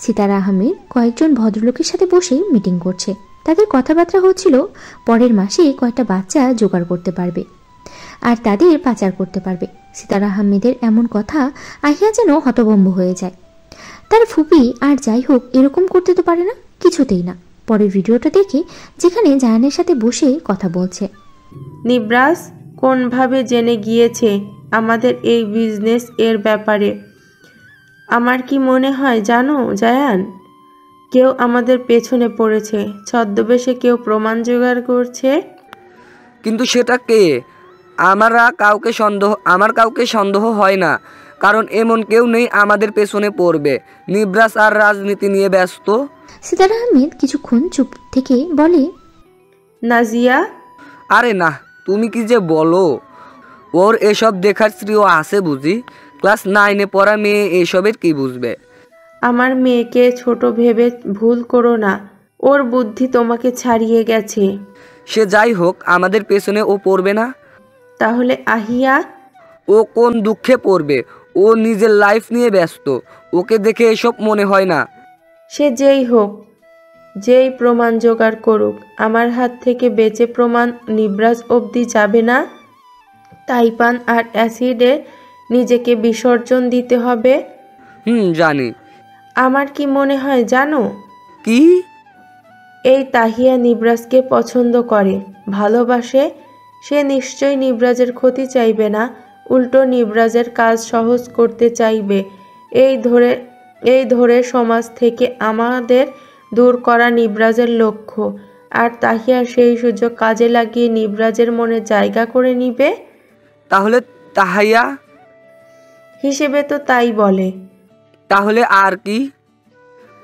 সিতারা আহমেদ কয়েকজন ভদ্রলোকের সাথে বসে মিটিং করছে। তাদের কথাবার্তা হচ্ছিল পরের মাসে কয়েকটা বাচ্চা জোগাড় করতে পারবে আর তাদের পাচার করতে পারবে। সিতারা আহমেদের এমন কথা আহিয়া যেন হতভম্ব হয়ে যায়। তার ফুপি আর যাই হোক এরকম করতে তো পারে না, কিছুতেই না। পরের ভিডিওটা দেখে যেখানে জায়ানের সাথে বসে কথা বলছে। নিবরাস কোনভাবে জেনে গিয়েছে আমাদের এই বিজনেস এর ব্যাপারে? আমার কি মনে হয় জানো জায়ান, কেউ আমাদের পেছনে পড়েছে, ছদ্মবেশে কেউ প্রমাণ জোগাড় করছে। কিন্তু সেটা কে? আমার কাউকে সন্দেহ হয় না, কারণ এমন কেউ নেই আমাদের পেছনে পড়বে। নিবরাস আর রাজনীতি নিয়ে ব্যস্ত। সিতারা আহমেদ কিছুক্ষণ চুপ থেকে বলে, নাজিয়া? আরে না, তুমি কি যে বলো, ওর এসব দেখার স্ত্রীও আছে বুঝি? ক্লাস 9-এ পড়া মেয়ে এসবের কি বুঝবে? আমার মেয়েকে ছোট ভেবে ভুল করো না, ওর বুদ্ধি তোমাকে ছাড়িয়ে গেছে। সে যাই হোক, আমাদের পেছনে ও পড়বে না। তাহলে আহিয়া? ও কোন দুঃখে পড়বে? ও নিজের লাইফ নিয়ে ব্যস্ত, ওকে দেখে এসব মনে হয় না। সে যেই হোক, যেই প্রমাণ জোগাড় করুক, আমার হাত থেকে বেঁচে প্রমাণ নিবরাস অবধি যাবে না। তাইপান আর অ্যাসিডে নিজেকে বিসর্জন দিতে হবে। জানি। আমার কি মনে হয় জানো? কি? এই তাহিয়া নিবরাসকে পছন্দ করে, ভালোবাসে। সে নিশ্চয়ই নিবরাজের ক্ষতি চাইবে না, উল্টো নিবরাজের কাজ সহজ করতে চাইবে। এই ধরে সমাজ থেকে আমাদের দূর করা নিবরাজের লক্ষ্য। আর তাহিয়া সেই সুযোগ কাজে লাগিয়ে নিবরাজের মনে জায়গা করে নিবে। তাহলে তাহিয়া হিসেবে তো তাই বলে। তাহলে আর কি?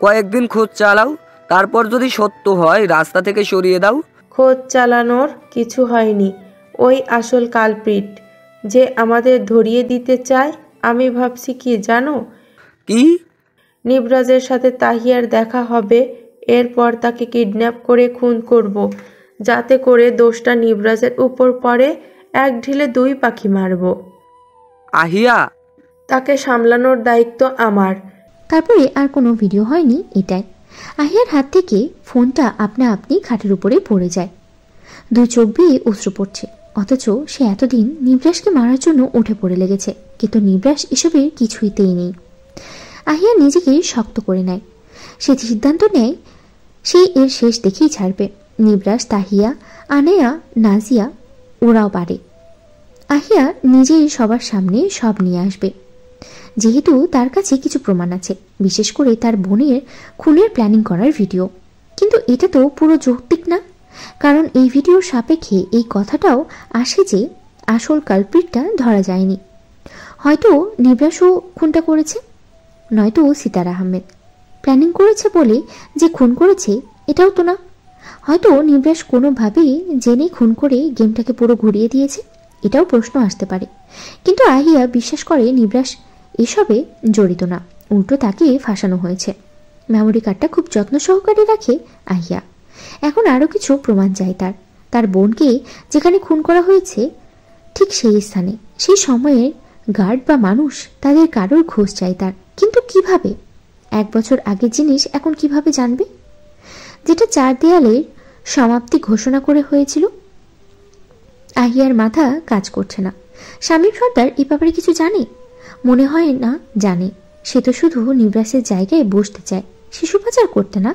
কয়েকদিন খোঁজ চালাও, তারপর যদি সত্য হয় রাস্তা থেকে সরিয়ে দাও। খোঁজ চালানোর কিছু হয়নি, ওই আসল কালপ্রিট যে আমাদের ধরিয়ে দিতে চায়। আমি ভাবছি কি জানো? কি? নিবরাজের সাথে তাহিয়ার দেখা হবে, এরপর তাকে কিডন্যাপ করে খুন করব, যাতে করে দোষটা নিবরাজের উপর পড়ে। এক ঢিলে 2 পাখি মারব। আহিয়া? তাকে সামলানোর দায়িত্ব আমার। তারপরে আর কোনো ভিডিও হয়নি। এটাই আহিয়ার হাত থেকে ফোনটা আপনা আপনি খাটের উপরে পড়ে যায়। 2 চোখ বেয়ে অশ্রু পড়ছে, অথচ সে এতদিন নিবরাসকে মারার জন্য উঠে পড়ে লেগেছে, কিন্তু নিবরাস এসবের কিছুইতেই নেই। আহিয়া নিজেকে শক্ত করে নেয়। সে সিদ্ধান্ত নেয় সে এর শেষ দেখেই ছাড়বে। নিবরাস, তাহিয়া, আনায়া, নাজিয়া ওরাও পারে। আহিয়া নিজেই সবার সামনে সব নিয়ে আসবে, যেহেতু তার কাছে কিছু প্রমাণ আছে, বিশেষ করে তার বোনের খুনের প্ল্যানিং করার ভিডিও। কিন্তু এটা তো পুরো যৌক্তিক না, কারণ এই ভিডিওর সাপেক্ষে এই কথাটাও আসে যে আসল কালপ্রিটটা ধরা যায়নি। হয়তো নিবরাসও খুনটা করেছে, নয়তো সিতারা আহমেদ প্ল্যানিং করেছে বলে যে খুন করেছে এটাও তো না। হয়তো নিবরাস কোনোভাবেই জেনে খুন করে গেমটাকে পুরো ঘুরিয়ে দিয়েছে, এটাও প্রশ্ন আসতে পারে। কিন্তু আহিয়া বিশ্বাস করে নিবরাস এসবে জড়িত না, উল্টো তাকে ফাঁসানো হয়েছে। মেমোরি কার্ডটা খুব যত্ন সহকারে রাখে আহিয়া। এখন আরও কিছু প্রমাণ চাই তার বোনকে যেখানে খুন করা হয়েছে ঠিক সেই স্থানে, সেই সময়ের গার্ড বা মানুষ, তাদের কারোর খোঁজ চাই তার। কিন্তু কিভাবে? 1 বছর আগের জিনিস এখন কিভাবে জানবে, যেটা 4 দেয়ালের সমাপ্তি ঘোষণা করে হয়েছিল? আহিয়ার মাথা কাজ করছে না। শামীম সর্দার এ ব্যাপারে কিছু জানে? মনে হয় না জানে। সে তো শুধু নিবরাসের জায়গায় বসতে চায়, শিশু পাচার করতে না।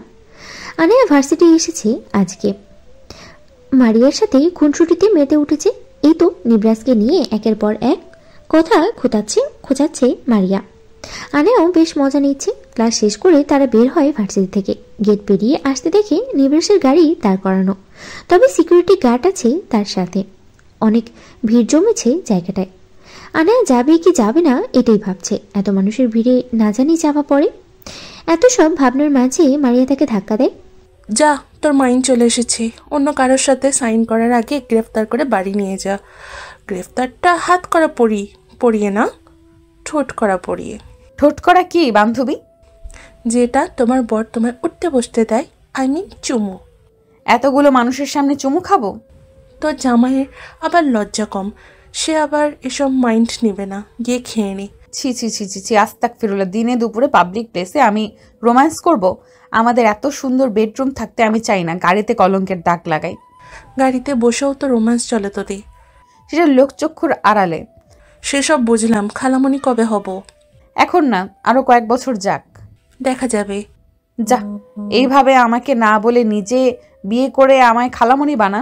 আনায়া ভার্সিটি এসেছে আজকে। মারিয়ার সাথে খুনসুটিতে মেতে উঠেছে। এই তো নিবরাজকে নিয়ে একের পর এক কথা খোঁচাচ্ছে মারিয়া। আনায়াও বেশ মজা নিচ্ছে। ক্লাস শেষ করে তারা বের হয় ভার্সিটি থেকে। গেট পেরিয়ে আসতে দেখে নিবরাজের গাড়ি দাঁড় করানো, তবে সিকিউরিটি গার্ড আছে তার সাথে। অনেক ভিড় জমেছে জায়গাটায়। আনায়া যাবে কি যাবে না এটাই ভাবছে। এত মানুষের ভিড়ে না জানি চাপা পড়ে। এত সব ভাবনার মাঝে মারিয়া তাকে ধাক্কা দেয়। যা, তোর মাইন্ড চলে এসেছে। অন্য কারোর সাথে সাইন করার আগে গ্রেফতার করে বাড়ি নিয়ে যা। গ্রেফতারটা হাত করা পরিয়ে না, ঠোঁট করা পরিয়ে। ঠোঁট করা কি বান্ধবী? যেটা তোমার বর তোমায় উঠতে বসতে দেয়, আই মিন চুমু। এতগুলো মানুষের সামনে চুমু খাবো? তোর জামাইয়ের আবার লজ্জা কম, সে আবার এসব মাইন্ড নেবে না। গিয়ে খেয়ে নি। ছি ছি ছি ছি ছি, আস্তাগফিরুল্লাহ। দিনে দুপুরে পাবলিক প্লেসে আমি রোম্যান্স করব? আমাদের এত সুন্দর বেডরুম থাকতে আমি চাই না গাড়িতে কলঙ্কের দাগ লাগাই। গাড়িতে বসেও তো রোম্যান্স চলে তোদের, সেটা লোকচক্ষুর আড়ালে। সেসব বুঝলাম। খালামণি কবে হব? এখন না, আরো কয়েক বছর যাক, দেখা যাবে। যা, এইভাবে আমাকে না বলে নিজে বিয়ে করে আমায় খালামণি বানা।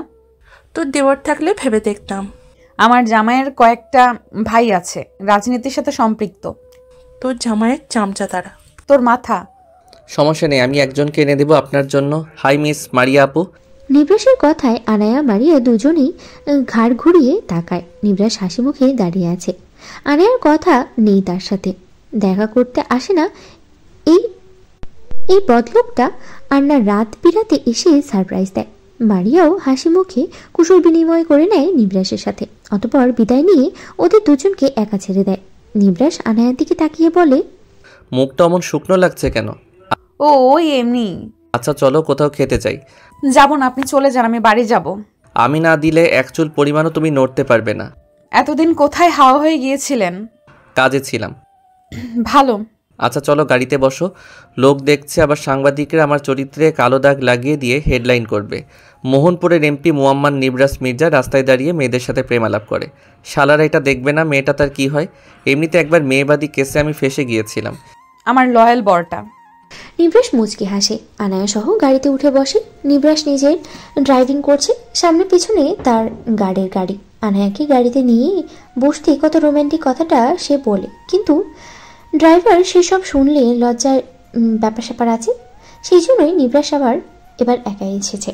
তোর দেওয়ার থাকলে ভেবে দেখতাম। আমার জামাইয়ের কয়েকটা ভাই আছে রাজনীতির সাথে সম্পৃক্ত। তোর জামাইয়ের চামচা তারা। তোর মাথা। সমস্যা নেই, আমি একজনকে এনে দেবো আপনার জন্য। হাই মিস মারিয়া আপু। নিবরাসের কথায় আনায়া মারিয়া দুজনেই ঘাড় ঘুরিয়ে তাকায়। নিবরাস হাসি মুখে দাঁড়িয়ে আছে। আনায়ার কথা নেই তার সাথে, দেখা করতে আসে না এই বদলোকটা। আর না রাত বিরাতে এসে সারপ্রাইজ দেয়। মারিয়াও হাসি মুখে কুশল বিনিময় করে নেয় নিবরাসের সাথে। অতঃপর বিদায় নিয়ে ওদের দুজনকে একা ছেড়ে দেয়। নিবরাস আনায়ার দিকে তাকিয়ে বলে, মুখটা অমন শুকনো লাগছে কেন? ওই এমনি। আচ্ছা চলো কোথাও খেতে যাই। যাব না, আপনি চলে যান, আমি বাড়ি যাব। আমি না দিলে এক চুল পরিমাণও তুমি নড়তে পারবে না। এতদিন কোথায় হাওয়া হয়ে গিয়েছিলেন? কাজে ছিলাম। ভালো। আচ্ছা চলো গাড়িতে বসো। লোক দেখছে, আবার সাংবাদিকরা আমার চরিত্রে কালো দাগ লাগিয়ে দিয়ে হেডলাইন করবে। মোহনপুরের এমপি মুয়াম্মার নিবরাস মির্জা রাস্তায় দাঁড়িয়ে মেয়েদের সাথে প্রেম আলাপ করে। শালারা এটা দেখবে না মেয়েটা তার কি হয়। এমনিতে একবার মেয়েবাদী কেসে আমি ফেসে গিয়েছিলাম। আমার লয়াল বরটা। নিবরাস মুচকি হাসে। আনায়া সহ গাড়িতে উঠে বসে। নিবরাস নিজের ড্রাইভিং করছে, সামনে পিছনে তার গার্ডের গাড়ি। আনায়াকে গাড়িতে নিয়ে বসতে কত রোমান্টিক কথাটা সে বলে, কিন্তু ড্রাইভার সেসব শুনলে লজ্জার ব্যাপার স্যাপার আছে। সেই জন্যই নিবরাস এবার একাই এসেছে।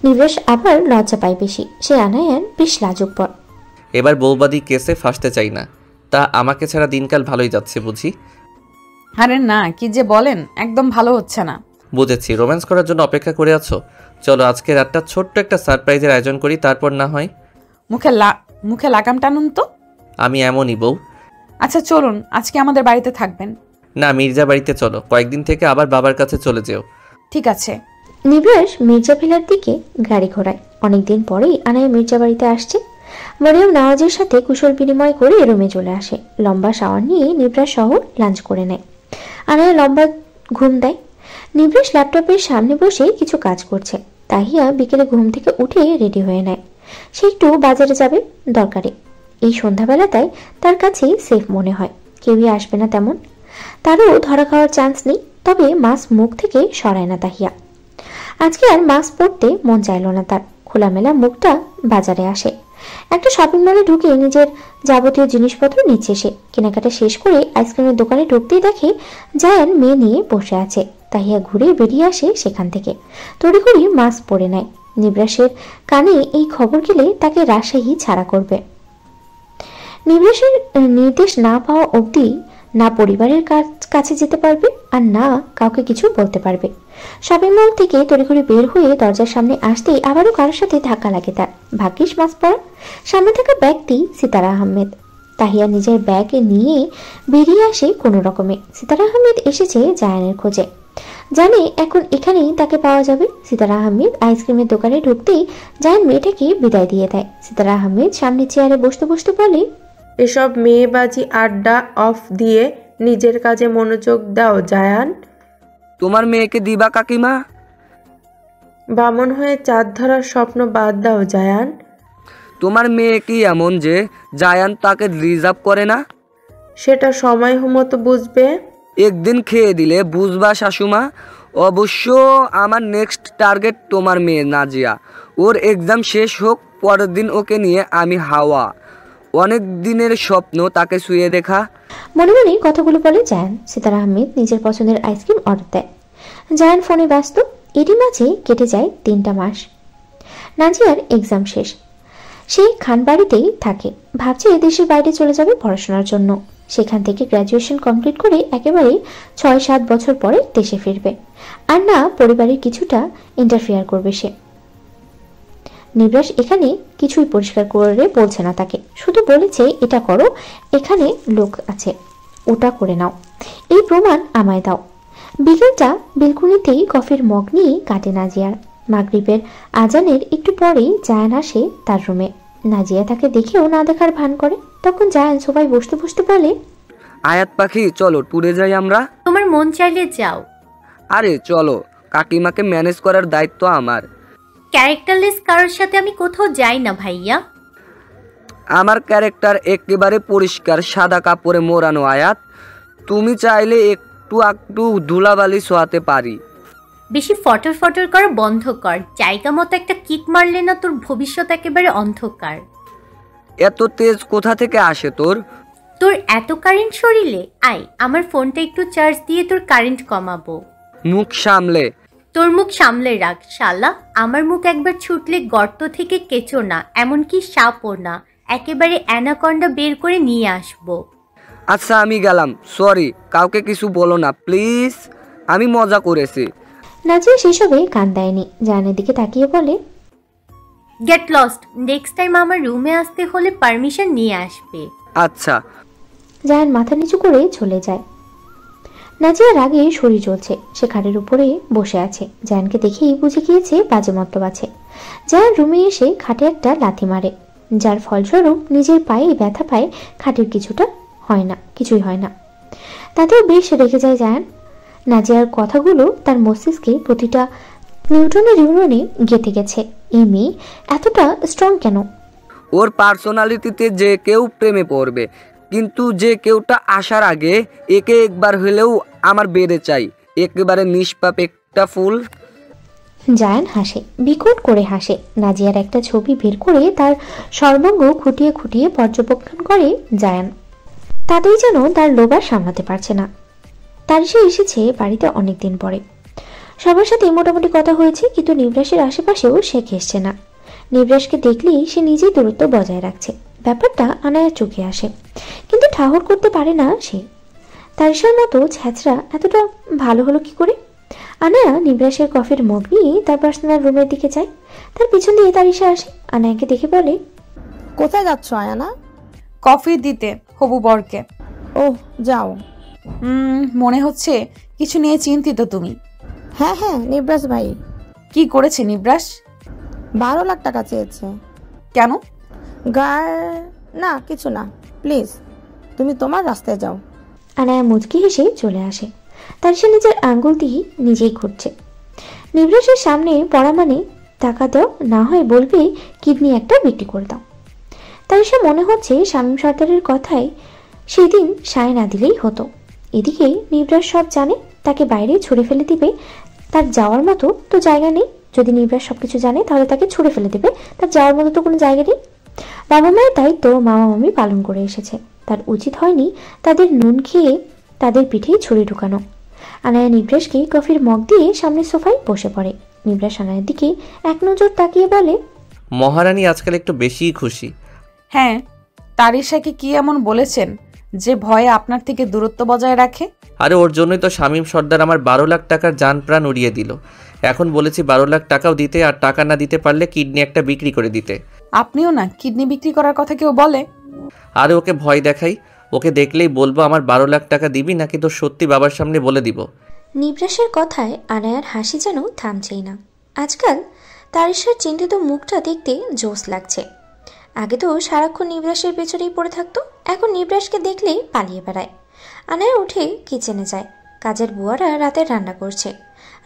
নিবরাস আবার লজ্জা পায় বেশি। সে আনায়ার বেশ লাজুক পর। এবার বউবাদী কেসে ফাঁসতে চাই না। তা আমাকে ছাড়া দিনকাল ভালোই যাচ্ছে বুঝি? আরে না, কি যে বলেন, একদম ভালো হচ্ছে না। বুঝেছি, রোম্যান্স করার জন্য অপেক্ষা করে আছো। চলো আজকে রাতটা ছোট্ট একটা সারপ্রাইজের আয়োজন করি, তারপর না হয়। মুখে লাগাম টানুন তো। আমি এমনই বউ। আচ্ছা চলুন, আজকে আমাদের বাড়িতে থাকবেন। না, মির্জা বাড়িতে চলো। কয়েকদিন থেকে আবার বাবার কাছে চলে যেও। ঠিক আছে। নিবরাস মির্জা ভিলার দিকে গাড়ি ঘোরায়। অনেকদিন পরেই আনায়া মির্জা বাড়িতে আসছে। মরিয়ম নওয়াজের সাথে কুশল বিনিময় করে রুমে চলে আসে। লম্বা শাওয়ার নিয়ে নিবরাস সহ লাঞ্চ করে নেয়। আনায়া লম্বা ঘুম দেয়। নিবরাস ল্যাপটপের সামনে বসে কিছু কাজ করছে। তাহিয়া বিকেলে ঘুম থেকে উঠে রেডি হয়ে নেয়। সে একটু বাজারে যাবে দরকারে। এই সন্ধ্যাবেলাটায় তার কাছে সেফ মনে হয়, কেউই আসবে না তেমন। তারও ধরা খাওয়ার চান্স নেই। তবে মাস্ক মুখ থেকে সরায় না তাহিয়া। আজকে আর মাস্ক পরতে মন চাইল না তার। খোলামেলা মুখটা বাজারে আসে। একটা শপিং মলে ঢুকে নিজের যাবতীয় জিনিসপত্র নিচ্ছে সে। কেনাকাটা শেষ করে আইসক্রিমের দোকানে ঢুকতেই দেখে জায়ান মেয়ে নিয়ে বসে আছে। তাহিয়া ঘুরে বেরিয়ে আসে সেখান থেকে। তড়িঘড়ি মাস্ক পরে নেয়। নিবরাসের কানে এই খবর গেলে তাকে রাজশাহী ছাড়া করবে। নিবরাসের নির্দেশ না পাওয়া অবধি না পরিবারের কাছে যেতে পারবে আর না কাউকে কিছু বলতে পারবে। শপিং মল থেকে তড়িঘড়ি বের হয়ে দরজার সামনে আসতেই আবারও কারোর সাথে ধাক্কা লাগে তার। ভাগ্যিস মাস্ক পরা। সামনে থাকা ব্যক্তি সিতারা আহমেদ। তাহিয়া নিজের ব্যাগ নিয়ে বেরিয়ে আসে কোনো রকমে। সিতারা আহমেদ এসেছে জায়ানের খোঁজে। জানে এখন এখানেই তাকে পাওয়া যাবে। সিতারা আহমেদ আইসক্রিমের দোকানে ঢুকতেই জায়ান মেয়েটাকে বিদায় দিয়ে দেয়। সিতারা আহমেদ সামনে চেয়ারে বসতে বসতে বলে, এসব মেয়েবাজি আড্ডা অফ দিয়ে নিজের কাজে মনোযোগ দাও জায়ান। তোমার মেয়েকে দিবা কাকিমা? বামন হয়ে চাঁদ ধরার স্বপ্ন বাদ দাও জায়ান। তোমার মেয়ে কি এমন যে জায়ান তাকে রিজার্ভ করে না? সেটা সময় মতো বুঝবে। একদিন খেয়ে দিলে বুঝবা শাশুমা। অবশ্য আমার নেক্সট টার্গেট তোমার মেয়ে নাজিয়া। ওর এক্সাম শেষ হোক, পরের দিন ওকে নিয়ে আমি হাওয়া। অনেক দিনের স্বপ্ন তাকে শুয়ে দেখা। মনে মনে কথাগুলো বলে জায়ান। সিতার আহমেদ নিজের পছন্দের আইসক্রিম অর্ডার দেয়। জায়ান ফোনে ব্যস্ত। এরই মাঝে কেটে যায় 3টা মাস। নাজিয়ার এক্সাম শেষ। সে খানবাড়িতেই থাকে। ভাবছে দেশের বাইরে চলে যাবে পড়াশোনার জন্য। সেখান থেকে গ্র্যাজুয়েশন কমপ্লিট করে একেবারে 6-7 বছর পরে দেশে ফিরবে। আর না পরিবারের কিছুটা ইন্টারফেয়ার করবে সে। নিবরাস এখানে কিছুই পরিষ্কার করে বলছে না তাকে, শুধু বলেছে এটা করো, এখানে লোক আছে, ওটা করে নাও, এই প্রমাণ আমায় দাও। বিকেলটা বেলকুনিতেই কফির মগ নিয়ে কাটে নাজিয়ার। মাগরিবের আজানের একটু পরেই জায়ান আসে তার রুমে। নাজিয়া তাকে দেখেও না দেখার ভান করে। তখন জায়ান সবাই বসতে বসতে বলে, আয়াত পাখি চলো ট্যুরে যাই আমরা। তোমার মন চাইলে যাও। আরে চলো, কাকিমাকে ম্যানেজ করার দায়িত্ব আমার। ক্যারেক্টারলেস কারোর সাথে আমি কোথাও যাই না ভাইয়া। আমার ক্যারেক্টার একেবারে পরিষ্কার সাদা কাপড়ে মোড়ানো আয়াত। তুমি চাইলে একটু ধুলাবালি সোয়াতে পারি। বেশি ফটর ফটর করা বন্ধ কর। জায়গা মতো একটা কিক মারলে না তোর ভবিষ্যৎ একেবারে অন্ধকার। এত তেজ কোথা থেকে আসে তোর? তোর এত কারেন্ট শরীরে? আয় আমার ফোনটা একটু চার্জ দিয়ে তোর কারেন্ট কমাবো। মুখ সামলে। তোর মুখ সামলে রাখ শালা। আমার মুখ একবার ছুটলে গর্ত থেকে কেঁচো না, এমনকি সাপও না, একেবারে অ্যানাকন্ডা বের করে নিয়ে আসবো। আচ্ছা আমি গেলাম, সরি, কাউকে কিছু বলো না প্লিজ, আমি মজা করেছি। নাজিয়া সেসবে কান দেয়নি। জায়ানের দিকে তাকিয়ে বলে, গেট লস্ট। নেক্সট টাইম আমার রুমে আসতে হলে পারমিশন নিয়ে আসবে। আচ্ছা। জায়ান মাথা নিচু করে চলে যায়। নাজিয়ার আগে শরীর চলছে। সে খাটের উপরে বসে আছে। জায়ানকে দেখেই বুঝে গিয়েছে বাজে মতলব আছে। জায়ান রুমে এসে খাটে একটা লাথি মারে, যার ফলস্বরূপ নিজের পায়ে ব্যথা পায়। খাটের কিছুই হয় না। তাতেও বেশ রেগে যায় জায়ান। নাজিয়ার কথাগুলো তার মস্তিষ্কে প্রতিটা নিউরনে গেঁথে গেছে। এই মেয়ে এতটা স্ট্রং কেন? ওর পার্সোনালিটিতে যে কেউ প্রেমে পড়বে, কিন্তু যে কেউটা আসার আগে একে একবার হলেও আমার বেড়ে চাই। একেবারে নিষ্পাপ একটা ফুল। জায়ান হাসে, বিকট করে হাসে। নাজিয়ার একটা ছবি বের করে তার সর্বাঙ্গ খুঁটিয়ে খুঁটিয়ে পর্যবেক্ষণ করে জায়ান। তাতেই যেন তার লোভ আর সামলাতে পারছে না। তারিশা এসেছে বাড়িতে অনেকদিন পরে। সবার সাথে মোটামুটি কথা হয়েছে, কিন্তু নিবরাসের আশেপাশেও সে ঘেঁষছে না। নিবরাসকে দেখলেই সে নিজেই দূরত্ব বজায় রাখছে। ব্যাপারটা আনায়ার চোখে আসে, কিন্তু ঠাহর করতে পারে না সে। তারিশার মতো ছ্যাঁচড়া এতটা ভালো হলো কি করে? আনায়া নিবরাসের কফির মগ নিয়ে তার পার্সোনাল রুমের দিকে যায়। তার পিছন দিয়ে তারিশা আসে। আনায়াকে দেখে বলে, কোথায় যাচ্ছ আয়ানা? কফি দিতে হবু বরকে। ওহ যাও। মনে হচ্ছে কিছু নিয়ে চিন্তিত তুমি। হ্যাঁ হ্যাঁ, নিবরাস ভাই। কি করেছে নিবরাস? 12 লাখ টাকা চেয়েছে। কেন? না কিছু না, প্লিজ তুমি তোমার রাস্তায় যাও। আনায়া মুচকি হেসে চলে আসে। তারিশা নিজের আঙ্গুল দিয়ে নিজেই ঘুরছে। নিবরাসের সামনে পড়া মানে টাকা দাও, না হয় বলবে কিডনি একটা বিক্রি করে দাও। তারিশা মনে হচ্ছে শামীম সর্দারের কথায় সেদিন সায় না দিলেই হতো। এদিকে নিবরাস সব জানে, তাকে বাইরে ছুঁড়ে ফেলে দিবে। তার যাওয়ার মতো তো জায়গা নেই। যদি নিবরাস সবকিছু জানে তাহলে তাকে ছুঁড়ে ফেলে দেবে। তার যাওয়ার মতো তো কোনো জায়গা নেই। বাবা মায়ের দায়িত্ব মামা মামি পালন করে এসেছে। তার উচিত হয়নি তাদের নুন খেয়ে তাদের পিঠেই ছুরি ঢুকানো। আনায়া নিবরাসকে কফির মগ দিয়ে সামনের সোফায় বসে পড়ে। নিবরাস আনায়ার দিকে এক নজর তাকিয়ে বলে, মহারানী আজকাল একটু বেশিই খুশি। হ্যাঁ, তারিশাকে কি এমন বলেছেন যে ভয়ে আপনার থেকে দূরত্ব বজায় রাখে? আরে ওর জন্যই তো শামীম সর্দার আমার 12 লাখ টাকার জান প্রাণ উড়িয়ে দিল। এখন বলেছি 12 লাখ টাকাও দিতে, আর টাকা না দিতে পারলে কিডনি একটা বিক্রি করে দিতে। আপনিও না কিডনি বিক্রি করার কথা কেউ বলে? আরে ওকে ভয় দেখাই। ওকে দেখলেই বলবো আমার 12 লাখ টাকা দিবি নাকি তোর সত্যি বাবার সামনে বলে দিব। নিবরাসের কথায় আনায়ার হাসি যেন থামছেই না। আজকাল তারিশার চিন্তিত মুখটা দেখতে জোশ লাগছে। আগে তো সারাক্ষণ নিবরাসের পেছনেই পড়ে থাকতো, এখন নিবরাসকে দেখলেই পালিয়ে বেড়ায়। আনায়া উঠে কিচেনে যায়। কাজের বুয়ারা রাতে রান্না করছে।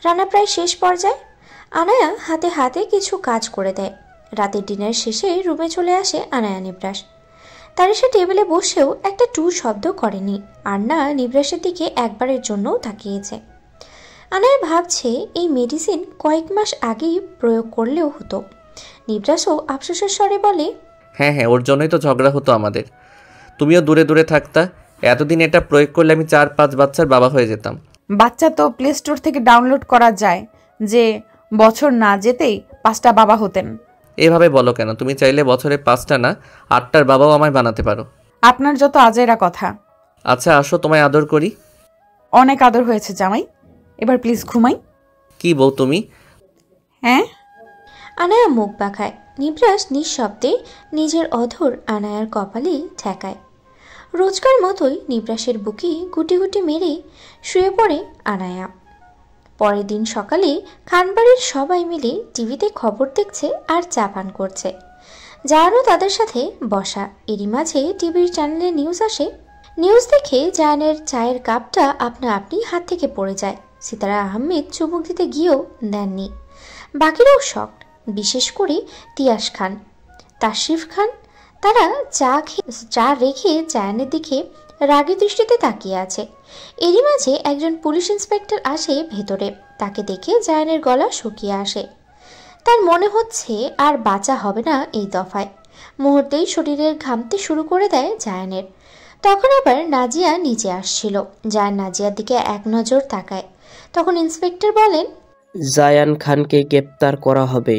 রান্না প্রায় শেষ পর্যায়ে। আনায়া হাতে হাতে কিছু কাজ করে দেয়। রাতের ডিনার শেষে রুমে চলে আসে আনায়া নিবরাস। তারিশা টেবিলে বসেও একটা টু শব্দ করেনি, আর না নিবরাসের দিকে একবারের জন্যও তাকিয়েছে। আনায়া ভাবছে এই মেডিসিন কয়েক মাস আগেই প্রয়োগ করলেও হতো। নিবরাসও আফসোসের স্বরে বলে, হ্যাঁ হ্যাঁ, ওর জন্যই তো ঝগড়া হতো আমাদের। তুমিও দূরে দূরে থাকতা। এতদিন এটা প্রয়োগ করলে আমি 4-5 বাচ্চার বাবা হয়ে যেতাম। বাচ্চা তো প্লে স্টোর থেকে ডাউনলোড করা যায়, যে বছর না যেতেই 5টা বাবা হতেন। এভাবে বলো কেন? তুমি চাইলে বছরে 5টা না 8টার বাবাও আমায় বানাতে পারো। আপনার যত আজেরা কথা। আচ্ছা আসো, তোমায় আদর করি। অনেক আদর হয়েছে জামাই, এবার প্লিজ ঘুমাই। কি বউ তুমি? হ্যাঁ। আনায়া মুখ বাঁকায়। নিবরাস নিঃশব্দে নিজের অধর আনায়ার কপালে ঠেকায়। রোজকার মতোই নিবরাসের বুকে গুটি গুটি মেরে শুয়ে পড়ে আনায়া। পরের দিন সকালে খানবাড়ির সবাই মিলে টিভিতে খবর দেখছে আর চা পান করছে। জায়ানও তাদের সাথে বসা। এরই মাঝে টিভির চ্যানেলে নিউজ আসে। নিউজ দেখে জায়ানের চায়ের কাপটা আপনা আপনি হাত থেকে পড়ে যায়। সিতারা আহমেদ চুমুক দিতে গিয়েও দেননি। বাকিরাও শক, বিশেষ করে তিয়াস খান, তাশরিফ খান। তারা চা রেখে জায়ানের দিকে রাগী দৃষ্টিতে তাকিয়ে আছে। এরই মাঝে একজন পুলিশ ইন্সপেক্টর আসে ভেতরে। তাকে দেখে জায়ানের গলা শুকিয়ে আসে। তার মনে হচ্ছে আর বাঁচা হবে না এই দফায়। মুহূর্তেই শরীরের ঘামতে শুরু করে দেয় জায়ানের। তখন আবার নাজিয়া নিচে আসছিল। জায়ান নাজিয়ার দিকে এক নজর তাকায়। তখন ইন্সপেক্টর বলেন, জায়ান খানকে গ্রেপ্তার করা হবে।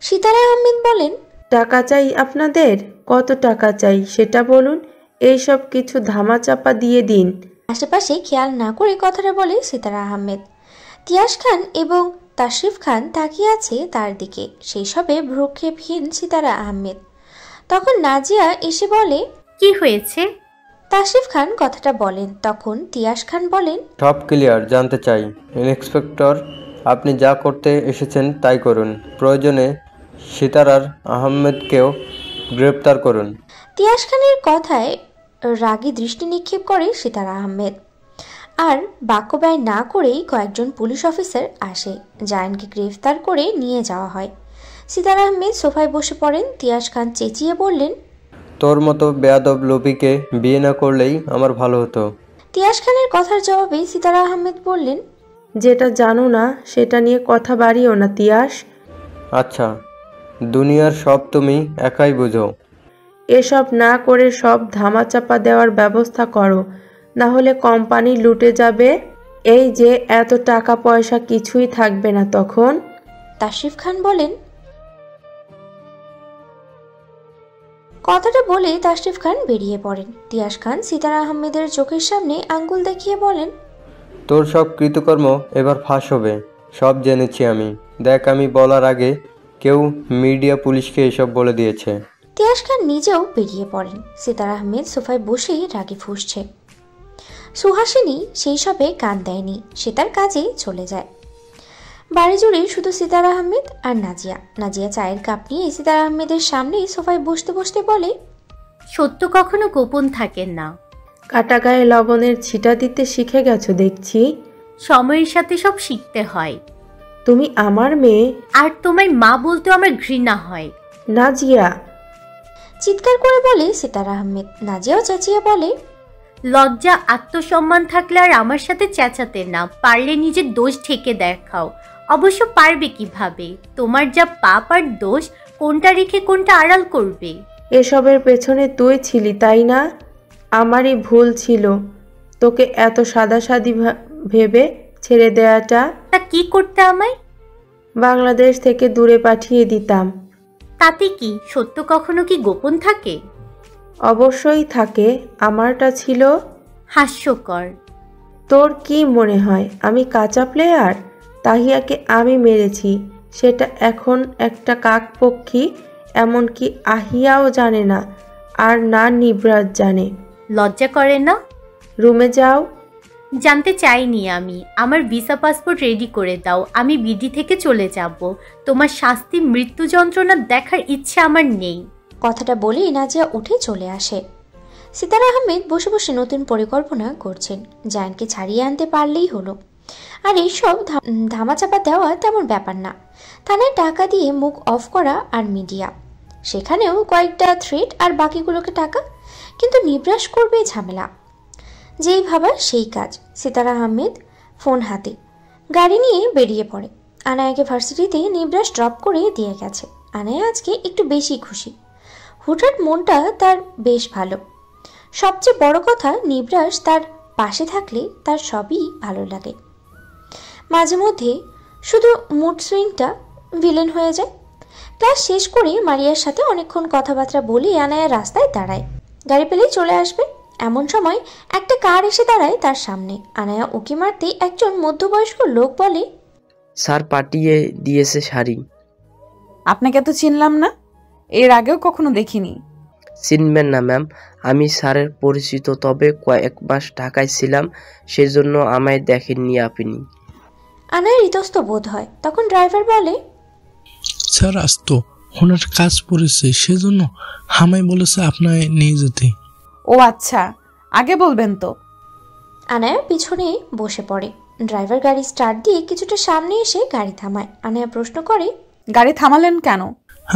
সিতারা আহমেদ বলেন, টাকা চাই আপনাদের? কত টাকা চাই সেটা বলুন, এইসব কিছু ধামাচাপা দিয়ে দিন। আশেপাশে খেয়াল না করে কথাটা বলে সিতারা আহমেদ। তিয়াস খান এবং তাশরিফ খান তাকিয়ে আছে তার দিকে। সেই সবে ভ্রুক্ষেপহীন সিতারা আহমেদ। তখন নাজিয়া এসে বলে, কি হয়েছে? তাশরিফ খান কথাটা বলেন। তখন তিয়াস খান বলেন, সব ক্লিয়ার, জানতে চাই। ইন্সপেক্টর, আপনি যা করতে এসেছেন তাই করুন। প্রয়োজনে সিতারার আহমেদকেও গ্রেপ্তার করুন। তিয়াস খানের কথায় রাগী দৃষ্টি নিক্ষেপ করে সিতারা আহমেদ। আর বাক্য ব্যয় না করেই কয়েকজন পুলিশ অফিসার আসে। জায়ানকে গ্রেফতার করে নিয়ে যাওয়া হয়। সিতারা আহমেদ সোফায় বসে পড়েন। তিয়াস খান চেঁচিয়ে বললেন, তোর মতো বেয়াদব লোপিকে বিয়ে না করলেই আমার ভালো হতো। তিয়াস খানের কথার জবাবে সিতারা আহমেদ বললেন, যেটা জানো না সেটা নিয়ে কথা বাড়িও না তিয়াস। আচ্ছা, দুনিয়ার সব তুমি একাই বুঝো। এসব না করে সব ধামাচাপা দেওয়ার ব্যবস্থা করো, না হলে কোম্পানি লুটে যাবে। এই যে এত টাকা পয়সা কিছুই থাকবে না তখন। তাশরিফ খান বলেন। কথাটা বলে তাশরিফ খান বেরিয়ে পড়েন। তিয়াস খান সিতারা আহমেদের চোখের সামনে আঙ্গুল দেখিয়ে বলেন, তোর সব কৃতকর্ম এবার ফাঁস হবে। সব জেনেছি আমি। দেখ, আমি বলার আগে কেউ মিডিয়া পুলিশকে এসব বলে দিয়েছে। তিয়াস খান নিজেও বেরিয়ে পড়েন। সিতারা আহমেদ সোফায় বসেই রাগে ফুঁসছে। সুহাসিনী সেই সবে কান দেয়নি। সে তার কাজে চলে যায়। বাড়ি জুড়ে শুধু সিতারা আহমেদ আর নাজিয়া। নাজিয়া চায়ের কাপ নিয়ে সিতারা আহমেদের সামনেই সোফায় বসতে বসতে বলে, সত্য কখনো গোপন থাকে না। কাটা গায়ে লবণের ছিটা দিতে শিখে গেছো দেখছি। সময়ের সাথে সব শিখতে হয়। তুমি আমার মেয়ে। আর তোমায় মা বলতে আমার ঘৃণা হয়। নাজিয়া চিৎকার করে বলে সিতারা আহমেদ। নাজিয়াও চেঁচিয়ে বলে, লজ্জা আত্মসম্মান থাকলে আর আমার সাথে চেঁচাতে না, পারলে নিজের দোষ ঢেকে দেখাও। অবশ্য পারবে কিভাবে? তোমার যা পাপ আর দোষ, কোনটা রেখে কোনটা আড়াল করবে? এসবের পেছনে তুই ছিলি তাই না? আমারই ভুল ছিল তোকে এত সাদাসাদি ভেবে ছেড়ে দেয়াটা। তা কি করতে আমায়? বাংলাদেশ থেকে দূরে পাঠিয়ে দিতাম। তাতে কি? সত্য কখনো কি গোপন থাকে? অবশ্যই থাকে। আমারটা ছিল হাস্যকর। তোর কি মনে হয় আমি কাঁচা প্লেয়ার? তাহিয়াকে আমি মেরেছি, সেটা এখন একটা কাকপক্ষী, এমনকি আহিয়াও জানে না, আর না নিবরাজ জানে। লজ্জা করে না? রুমে যাও। জানতে চাইনি আমি। আমার ভিসা পাসপোর্ট রেডি করে দাও, আমি বিডি থেকে চলে যাব। তোমার শাস্তি মৃত্যু যন্ত্রণা দেখার ইচ্ছে আমার নেই। কথাটা বলেই নাজিয়া উঠে চলে আসে। সিতারা আহমেদ বসে বসে নতুন পরিকল্পনা করছেন। জায়ানকে ছাড়িয়ে আনতে পারলেই হলো। আর এইসব ধামাচাপা দেওয়া তেমন ব্যাপার না। থানায় টাকা দিয়ে মুখ অফ করা আর মিডিয়া, সেখানেও কয়েকটা থ্রেট আর বাকিগুলোকে টাকা। কিন্তু নিবরাস করবে ঝামেলা। যেই ভাবা সেই কাজ। সিতারা আহমেদ ফোন হাতে। গাড়ি নিয়ে বেরিয়ে পড়ে। আনায়াকে ভার্সিটিতে নিবরাস ড্রপ করে দিয়ে গেছে। আনায়া আজকে একটু বেশি খুশি। হুটহাট মনটা তার বেশ ভালো। সবচেয়ে বড় কথা, নিবরাস তার পাশে থাকলে তার সবই ভালো লাগে। মাঝে মধ্যে শুধু মুড সুইংটা ভিলেন হয়ে যায়। ক্লাস শেষ করে মারিয়ার সাথে অনেকক্ষণ কথাবার্তা বলে আনায়া রাস্তায় দাঁড়ায়। গাড়ি পেলেই চলে আসবে। এমন সময় একটা কার এসে দাঁড়ায় তার সামনে। আনায়া উকি মারতে একজন মধ্যবয়স্ক লোক বলে, স্যার পাঠিয়ে দিয়েছে শাড়ি। আপনাকে তো চিনলাম না, এর আগেও কখনো দেখিনি। চিনবেন না ম্যাম, আমি স্যারের পরিচিত, তবে কয়েক মাস ঢাকায় ছিলাম, সেজন্য আমায় দেখেননি আপনি। আনায়ার ইতস্ত বোধ হয়। তখন ড্রাইভার বলে, স্যার আসতো, ওনার কাজ পড়েছে, সেজন্য হামাই বলেছে আপনায় নিয়ে যেতে। ও আচ্ছা, আগে বলবেন তো। আনায়া পিছনে বসে পড়ে। ড্রাইভার গাড়ি স্টার্ট দিয়ে কিছুটা সামনে এসে গাড়ি থামায়। আনায়া প্রশ্ন করে, গাড়ি থামালেন কেন?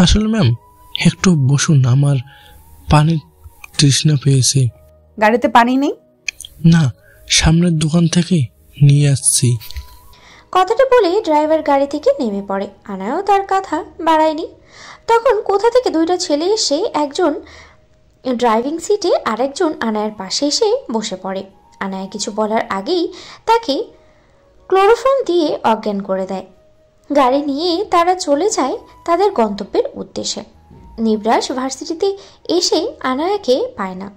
আসলে ম্যাম একটু বসুন, আমার পানির তৃষ্ণা পেয়েছে। গাড়িতে পানি নেই? না, সামনের দোকান থেকে নিয়ে আসছি। কথাটা বলে ড্রাইভার গাড়ি থেকে নেমে পড়ে। আনায়াও তার কথা বাড়ায়নি। তখন কোথা থেকে দুইটা ছেলে এসে একজন ড্রাইভিং সিটে আর একজন আনায়ার পাশে এসে বসে পড়ে। আনায়া কিছু বলার আগেই তাকে ক্লোরোফর্ম দিয়ে অজ্ঞান করে দেয়। গাড়ি নিয়ে তারা চলে যায় তাদের গন্তব্যের উদ্দেশ্যে। নিবরাস ভার্সিটিতে এসে আনায়াকে পায় না।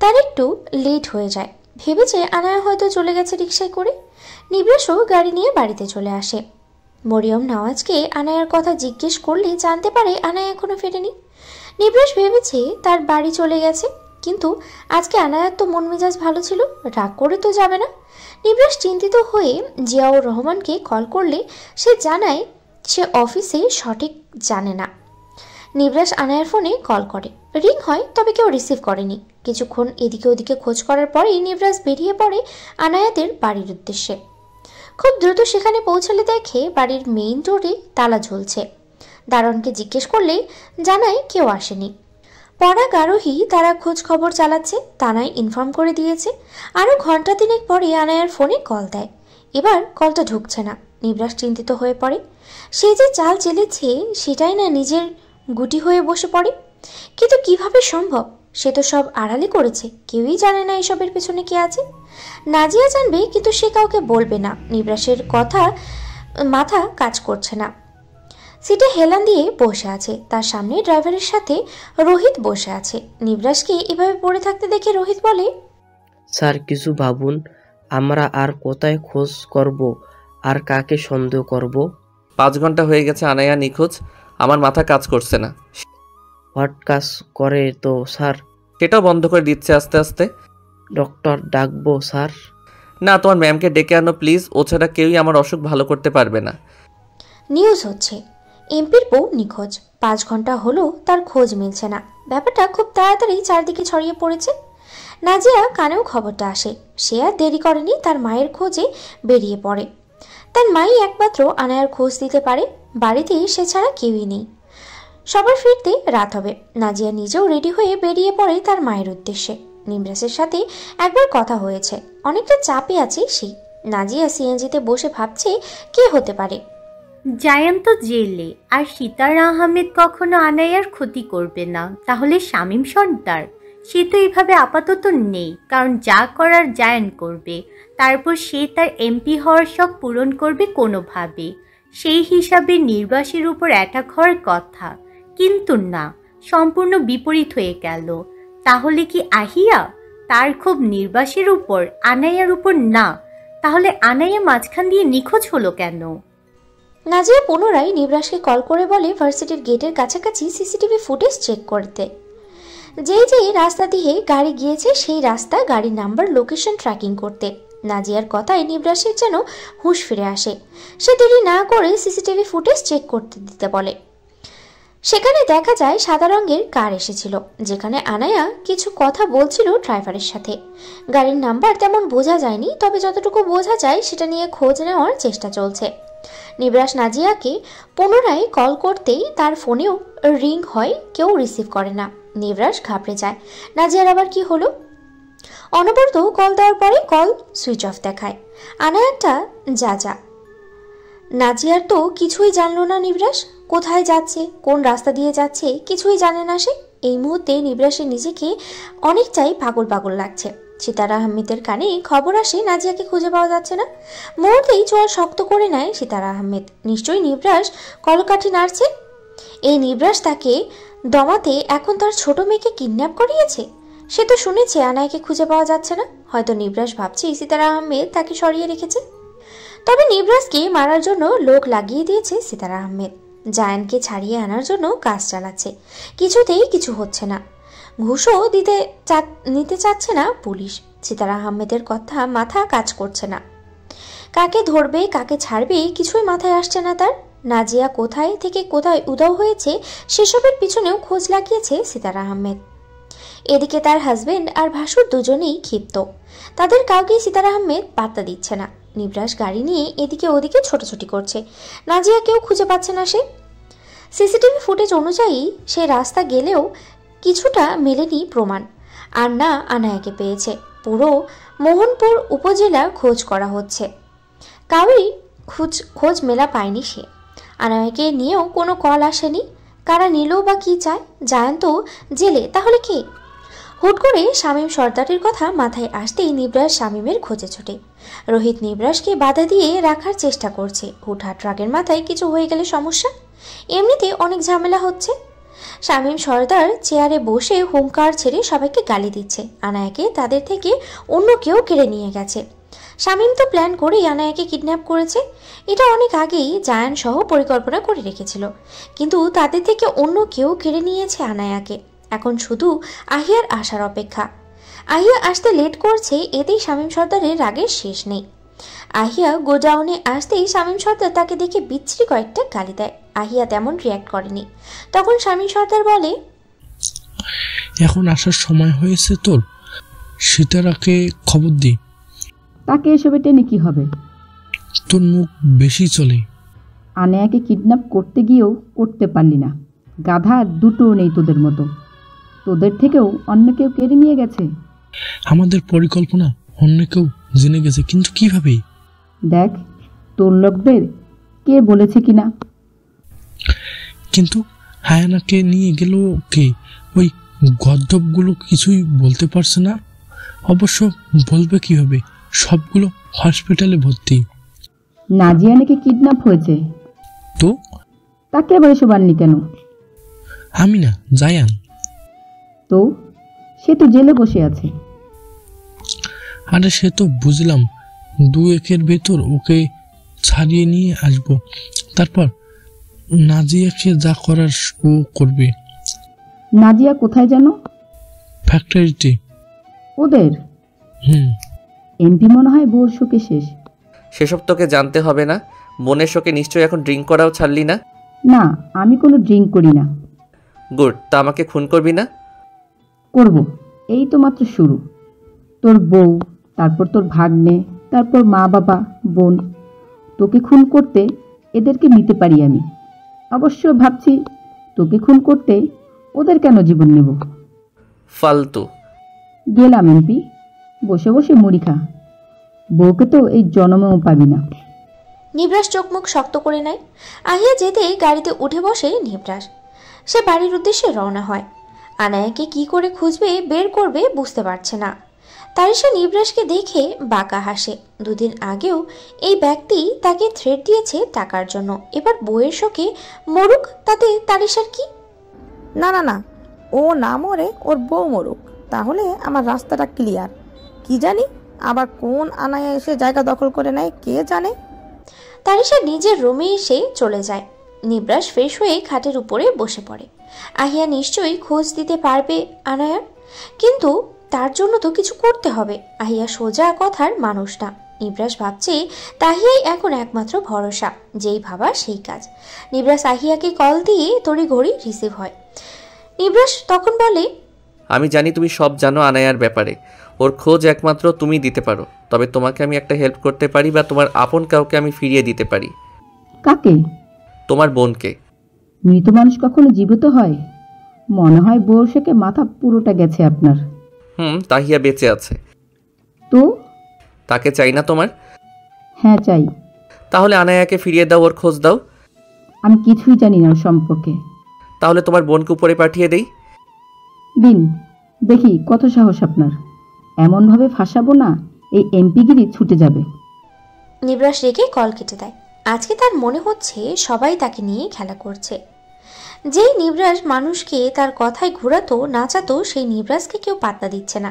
তার একটু লেট হয়ে যায়। ভেবেছে আনায়া হয়তো চলে গেছে রিক্সায় করে। নিবরাসও গাড়ি নিয়ে বাড়িতে চলে আসে। মরিয়ম নওয়াজকে আনায়ার কথা জিজ্ঞেস করলে জানতে পারে আনায়া এখনো ফেরেনি। নিবরাস ভেবেছে তার বাড়ি চলে গেছে, কিন্তু আজকে আনায়ার তো মন মেজাজ ভালো ছিল, রাগ করে তো যাবে না। নিবরাস চিন্তিত হয়ে জিয়াউর রহমানকে কল করলে সে জানায় সে অফিসে সঠিক জানে না। নিবরাস আনায়ার ফোনে কল করে, রিং হয় তবে কেউ রিসিভ করেনি। কিছুক্ষণ এদিকে ওদিকে খোঁজ করার পরেই নিবরাস বেরিয়ে পড়ে আনায়াদের বাড়ির উদ্দেশ্যে। খুব দ্রুত সেখানে পৌঁছালে দেখে বাড়ির মেইন ডোরে তালা ঝুলছে। দারোয়ানকে জিজ্ঞেস করলে জানায় কেউ আসেনি। পরাগ আরোহী তারা খোঁজ খবর চালাচ্ছে, তানাই ইনফর্ম করে দিয়েছে। আরও ঘন্টা তিনেক পরে আনায়ার ফোনে কল দেয়। এবার কলটা ঢুকছে না। নিবরাস চিন্তিত হয়ে পড়ে। সে যে চাল চেলেছে সেটাই না নিজের গুটি হয়ে বসে পড়ে। কিন্তু কিভাবে সম্ভব? সে তো সব আড়ালে করেছে, কেউই জানে না এসবের পেছনে কে আছে। নাজিয়া জানবে, কিন্তু সে কাউকে বলবে না। নিবরাসের কথা মাথা কাজ করছে না। সিটে হেলান দিয়ে বসে আছে। তার সামনে ড্রাইভারের সাথে রোহিত বসে আছে। নিবরাসকে এভাবে পড়ে থাকতে দেখে রোহিত বলে, স্যার কিছু ভাবুন, আমরা আর কোথায় খোঁজ করব, আর কাকে সন্দেহ করব? 5 ঘন্টা হয়ে গেছে আনায়া নিখোঁজ, আমার মাথা কাজ করছে না। হোয়াট কাজ করে তো স্যার? সেটাও বন্ধ করে দিচ্ছে আস্তে আস্তে। ডক্টর ডাকবো স্যার? না, তোমার ম্যামকে ডেকে আনো প্লিজ, ও ছাড়া কেউই আমার অসুখ ভালো করতে পারবে না। নিউজ হচ্ছে এমপির বউ নিখোঁজ। 5 ঘন্টা হলো তার খোঁজ মিলছে না। ব্যাপারটা খুব তাড়াতাড়ি চারদিকে ছড়িয়ে পড়েছে। নাজিয়া কানেও খবরটা আসে। সে আর দেরি করেনি, তার মায়ের খোঁজে বেরিয়ে পড়ে। তার মাই একমাত্র আনায়ার খোঁজ দিতে পারে। বাড়িতে সে ছাড়া কেউই নেই। সবার ফিরতে রাত হবে। নাজিয়া নিজেও রেডি হয়ে বেরিয়ে পড়ে তার মায়ের উদ্দেশ্যে। নিবরাসের সাথে একবার কথা হয়েছে, অনেকটা চাপে আছে সে। নাজিয়া সিএনজিতে বসে ভাবছে কে হতে পারে। জায়ান তো জেলে, আর সিতার আহমেদ কখনো আনায়ার ক্ষতি করবে না। তাহলে শামীম সর্দার, সে তো এইভাবে আপাতত নেই, কারণ যা করার জায়ান করবে। তারপর সে তার এমপি হওয়ার শখ পূরণ করবে কোনোভাবে। সেই হিসাবে নির্বাসীর উপর অ্যাটাক হওয়ার কথা, কিন্তু না, সম্পূর্ণ বিপরীত হয়ে গেল। তাহলে কি আহিয়া? তার খুব নির্বাসীর উপর, আনায়ার উপর না। তাহলে আনায়া মাঝখান দিয়ে নিখোঁজ হলো কেন? নাজিয়া পুনরায় নিবরাসকে কল করে বলে ভার্সিটির গেটের কাছাকাছি সিসিটিভি ফুটেজ চেক করতে। যেই রাস্তা দিয়ে গাড়ি গিয়েছে সেই রাস্তা, গাড়ির নাম্বার, লোকেশন ট্র্যাকিং করতে। নাজিয়ার কথায় নিবরাসের যেন হুঁশ ফিরে আসে। সে দেরি না করে সিসিটিভি ফুটেজ চেক করতে দিতে বলে। সেখানে দেখা যায় সাদা রঙের কার এসেছিল, যেখানে আনায়া কিছু কথা বলছিল ড্রাইভারের সাথে। গাড়ির নাম্বার তেমন বোঝা যায়নি, তবে যতটুকু বোঝা যায় সেটা নিয়ে খোঁজ নেওয়ার চেষ্টা চলছে। নিবরাস নাজিয়াকে পুনরায় কল করতেই তার ফোনেও রিং হয়, কেউ রিসিভ করে না। নিবরাস ঘাবড়ে যায়, নাজিয়ার আবার কি হলো? অনবরত কল দেওয়ার পরে কল সুইচ অফ দেখায়। আনায়াটা যা নাজিয়ার তো কিছুই জানলো না নিবরাস, কোথায় যাচ্ছে, কোন রাস্তা দিয়ে যাচ্ছে কিছুই জানে না সে। এই মুহূর্তে নিবরাসের নিজেকে অনেকটাই পাগল পাগল লাগছে। সিতারা আহমেদের কানে খবর আসে নাজিয়াকে খুঁজে পাওয়া যাচ্ছে না। মুহূর্তেই চোয়াল শক্ত করে নেয় সিতারা আহমেদ। নিশ্চয়ই নিবরাস কলকাঠি নাড়ছে। এই নিবরাস তাকে দমাতে এখন তার ছোট মেয়েকে কিডন্যাপ করিয়েছে। সে তো শুনেছে আনায়াকে খুঁজে পাওয়া যাচ্ছে না। হয়তো নিবরাস ভাবছে সিতারা আহমেদ তাকে সরিয়ে রেখেছে। তবে নিবরাসকে মারার জন্য লোক লাগিয়ে দিয়েছে সিতারা আহমেদ। জায়ানকে ছাড়িয়ে আনার জন্য কাজ চালাচ্ছে। কিছুতেই কিছু হচ্ছে না। ঘুষও নিতে চাচ্ছে না পুলিশ। সিতারা আহমেদের কথা মাথা কাজ করছে না। কাকে ধরবে কাকে ছাড়বে কিছুই মাথায় আসছে না তার। নাজিয়া কোথায় থেকে কোথায় উধাও হয়েছে সেসবের পিছনেও খোঁজ লাগিয়েছে সিতারা আহমেদ। এদিকে তার হাজবেন্ড আর ভাসুর দুজনেই ক্ষিপ্ত। তাদের কাউকে সিতারা আহমেদ পাত্তা দিচ্ছে না। নিবরাস গাড়ি নিয়ে এদিকে ওদিকে ছোটাছুটি করছে। নাজিয়াকেও খুঁজে পাচ্ছে না সে। সিসিটিভি ফুটেজ অনুযায়ী সে রাস্তা গেলেও কিছুটা মেলেনি প্রমাণ। আর না আনায়াকে পেয়েছে। পুরো মোহনপুর উপজেলা খোঁজ করা হচ্ছে, কাউই খোঁজ মেলা পায়নি সে। আনায়াকে নিয়েও কোনো কল আসেনি। কারা নিল বা কি চায়? জায়ান তো জেলে, তাহলে কে? হুট করে শামীম সর্দারের কথা মাথায় আসতেই নিবরাস শামীমের খোঁজে ছোটে। রোহিত নিবরাসকে বাধা দিয়ে রাখার চেষ্টা করছে। হুটহাট রাগের মাথায় কিছু হয়ে গেলে সমস্যা। এমনিতে অনেক ঝামেলা হচ্ছে। শামীম সর্দার চেয়ারে বসে হুঙ্কার ছেড়ে সবাইকে গালি দিচ্ছে। আনায়াকে তাদের থেকে অন্য কেউ কেড়ে নিয়ে গেছে। শামীম তো প্ল্যান করেই আনায়াকে কিডন্যাপ করেছে। এটা অনেক আগেই জায়ান সহ পরিকল্পনা করে রেখেছিল। কিন্তু তাদের থেকে অন্য কেউ কেড়ে নিয়েছে আনায়াকে। এখন শুধু আহিয়ার আসার অপেক্ষা। আহিয়া আসতে লেট করছে, এতেই শামীম সর্দারের রাগের শেষ নেই। আহিয়া গোডাউনে আসতেই শামীম সর্দার তাকে দেখে বিচ্ছিরি কয়েকটা গালি দেয়। আহিয়া তেমন রিয়াক্ট করেনি। তখন শামীম সর্দার বলে, এখন আসার সময় হয়েছে তোর, সিতারাকে খবর দি। তাকে এসবে টেনে কি হবে? তোর মুখ বেশি চলে। আনায়াকে কিডন্যাপ করতে গিয়েও করতে পারলি না। গাধা দুটো নেই তোদের মতো। তোদের থেকেও অন্য কেউ কেড়ে নিয়ে গেছে। আমাদের পরিকল্পনা অন্য কেউ জেনে গেছে, কিন্তু কিভাবে? দেখ তোর লোকদের কে বলেছে কিনা। কিন্তু হায়ানাকে নিয়ে গেল কে? ওই গর্দবগুলো কিছুই বলতে পারছে না। অবশ্য বলবে কিভাবে? সবগুলো হসপিটালে ভর্তি। নাজিয়া নাকি কিডন্যাপ হয়েছে। তো তাকে আবার এসব আনলি কেন? আমি না, জায়ান। তো সে তো জেলে বসে আছে। আরে সে তো বুঝলাম, 2-1 ভেতর ওকে ছাড়িয়ে নিয়ে আসব। তারপর নাজিয়াকে যা করার ও করবে। নাজিয়া কোথায় জানো? ফ্যাক্টরিতে। ওদের? এমপি মনে হয় বোর শোকে শেষ। সেসব তোকে জানতে হবে না। বোনের শোকে নিশ্চয়ই এখন ড্রিঙ্ক করাও ছাড়লি না? না, আমি কোনো ড্রিঙ্ক করি না। গুড। তা আমাকে খুন করবি না? করব। এই তো মাত্র শুরু। তোর বউ, তারপর তোর ভাগ্নে, তারপর মা বাবা বোন। তোকে খুন করতে এদেরকে নিতে পারি আমি। অবশ্য ভাবছি তোকে খুন করতে ওদের কেন জীবন নেব। ফালতু। গেলাম এমপি, বসে বসে মুড়ি খা। বউকে তো এই জন্মেও পাবি না। নিবরাস চোখ মুখ শক্ত করে নেয়। আহিয়া যেতেই গাড়িতে উঠে বসে নিবরাস। সে বাড়ির উদ্দেশ্যে রওনা হয়। আনায়াকে কি করে খুঁজবে বের করবে বুঝতে পারছে না। তারিশা নিবরাসকে দেখে বাঁকা হাসে। 2 দিন আগেও এই ব্যক্তি তাকে থ্রেট দিয়েছে টাকার জন্য। এবার বউয়ের শোকে মরুক, তাতে তারিশার কি? না না না, ও না মরে ওর বউ মরুক, তাহলে আমার রাস্তাটা ক্লিয়ার। কি জানি আবার কোন আনায়া এসে জায়গা দখল করে নেয় কে জানে। তারিশা নিজের রুমে এসে চলে যায়। নিবরাস ফ্রেশ হয়ে খাটের উপরে বসে পড়ে। আহিয়া নিশ্চয়ই খোঁজ দিতে পারবে আনায়ার, কিন্তু তার জন্য তো কিছু করতে হবে। আহিয়া সোজা কথার মানুষ না। নিবরাস ভাবছে তাহিয়াই এখন একমাত্র ভরসা। যেই ভাবা সেই কাজ। নিবরাস আহিয়াকে কল দিয়ে তড়িঘড়ি রিসিভ হয়। নিবরাস তখন বলে, আমি জানি তুমি সব জানো আনায়ার ব্যাপারে। ওর খোঁজ একমাত্র তুমি দিতে পারো। তবে তোমাকে আমি একটা হেল্প করতে পারি, বা তোমার আপন কাউকে আমি ফিরিয়ে দিতে পারি। কাকে? তোমার বোনকে। মৃত মানুষ কখনো জীবিত হয়? মনে হয় বউর শোকে মাথা পুরোটা গেছে আপনার। তাহিয়া বেঁচে আছে। তো তাকে চাই না তোমার? হ্যাঁ চাই। তাহলে আনায়াকে ফিরিয়ে দাও, ওর খোঁজ দাও। আমি কিছুই জানি না ওর সম্পর্কে। তাহলে তোমার বোনকে উপরে পাঠিয়ে দেই। দিন, দেখি কত সাহস আপনার। এমনভাবে ফাঁসাবো না এই এমপিগিরি ছুটে যাবে। নিবরাস রেগে কল কেটে দেয়। আজকে তার মনে হচ্ছে সবাই তাকে নিয়ে খেলা করছে। যেই নিবরাস মানুষকে তার কথায় ঘোরাতো নাচাতো, সেই নিবরাসকে কেউ পাত্তা দিচ্ছে না।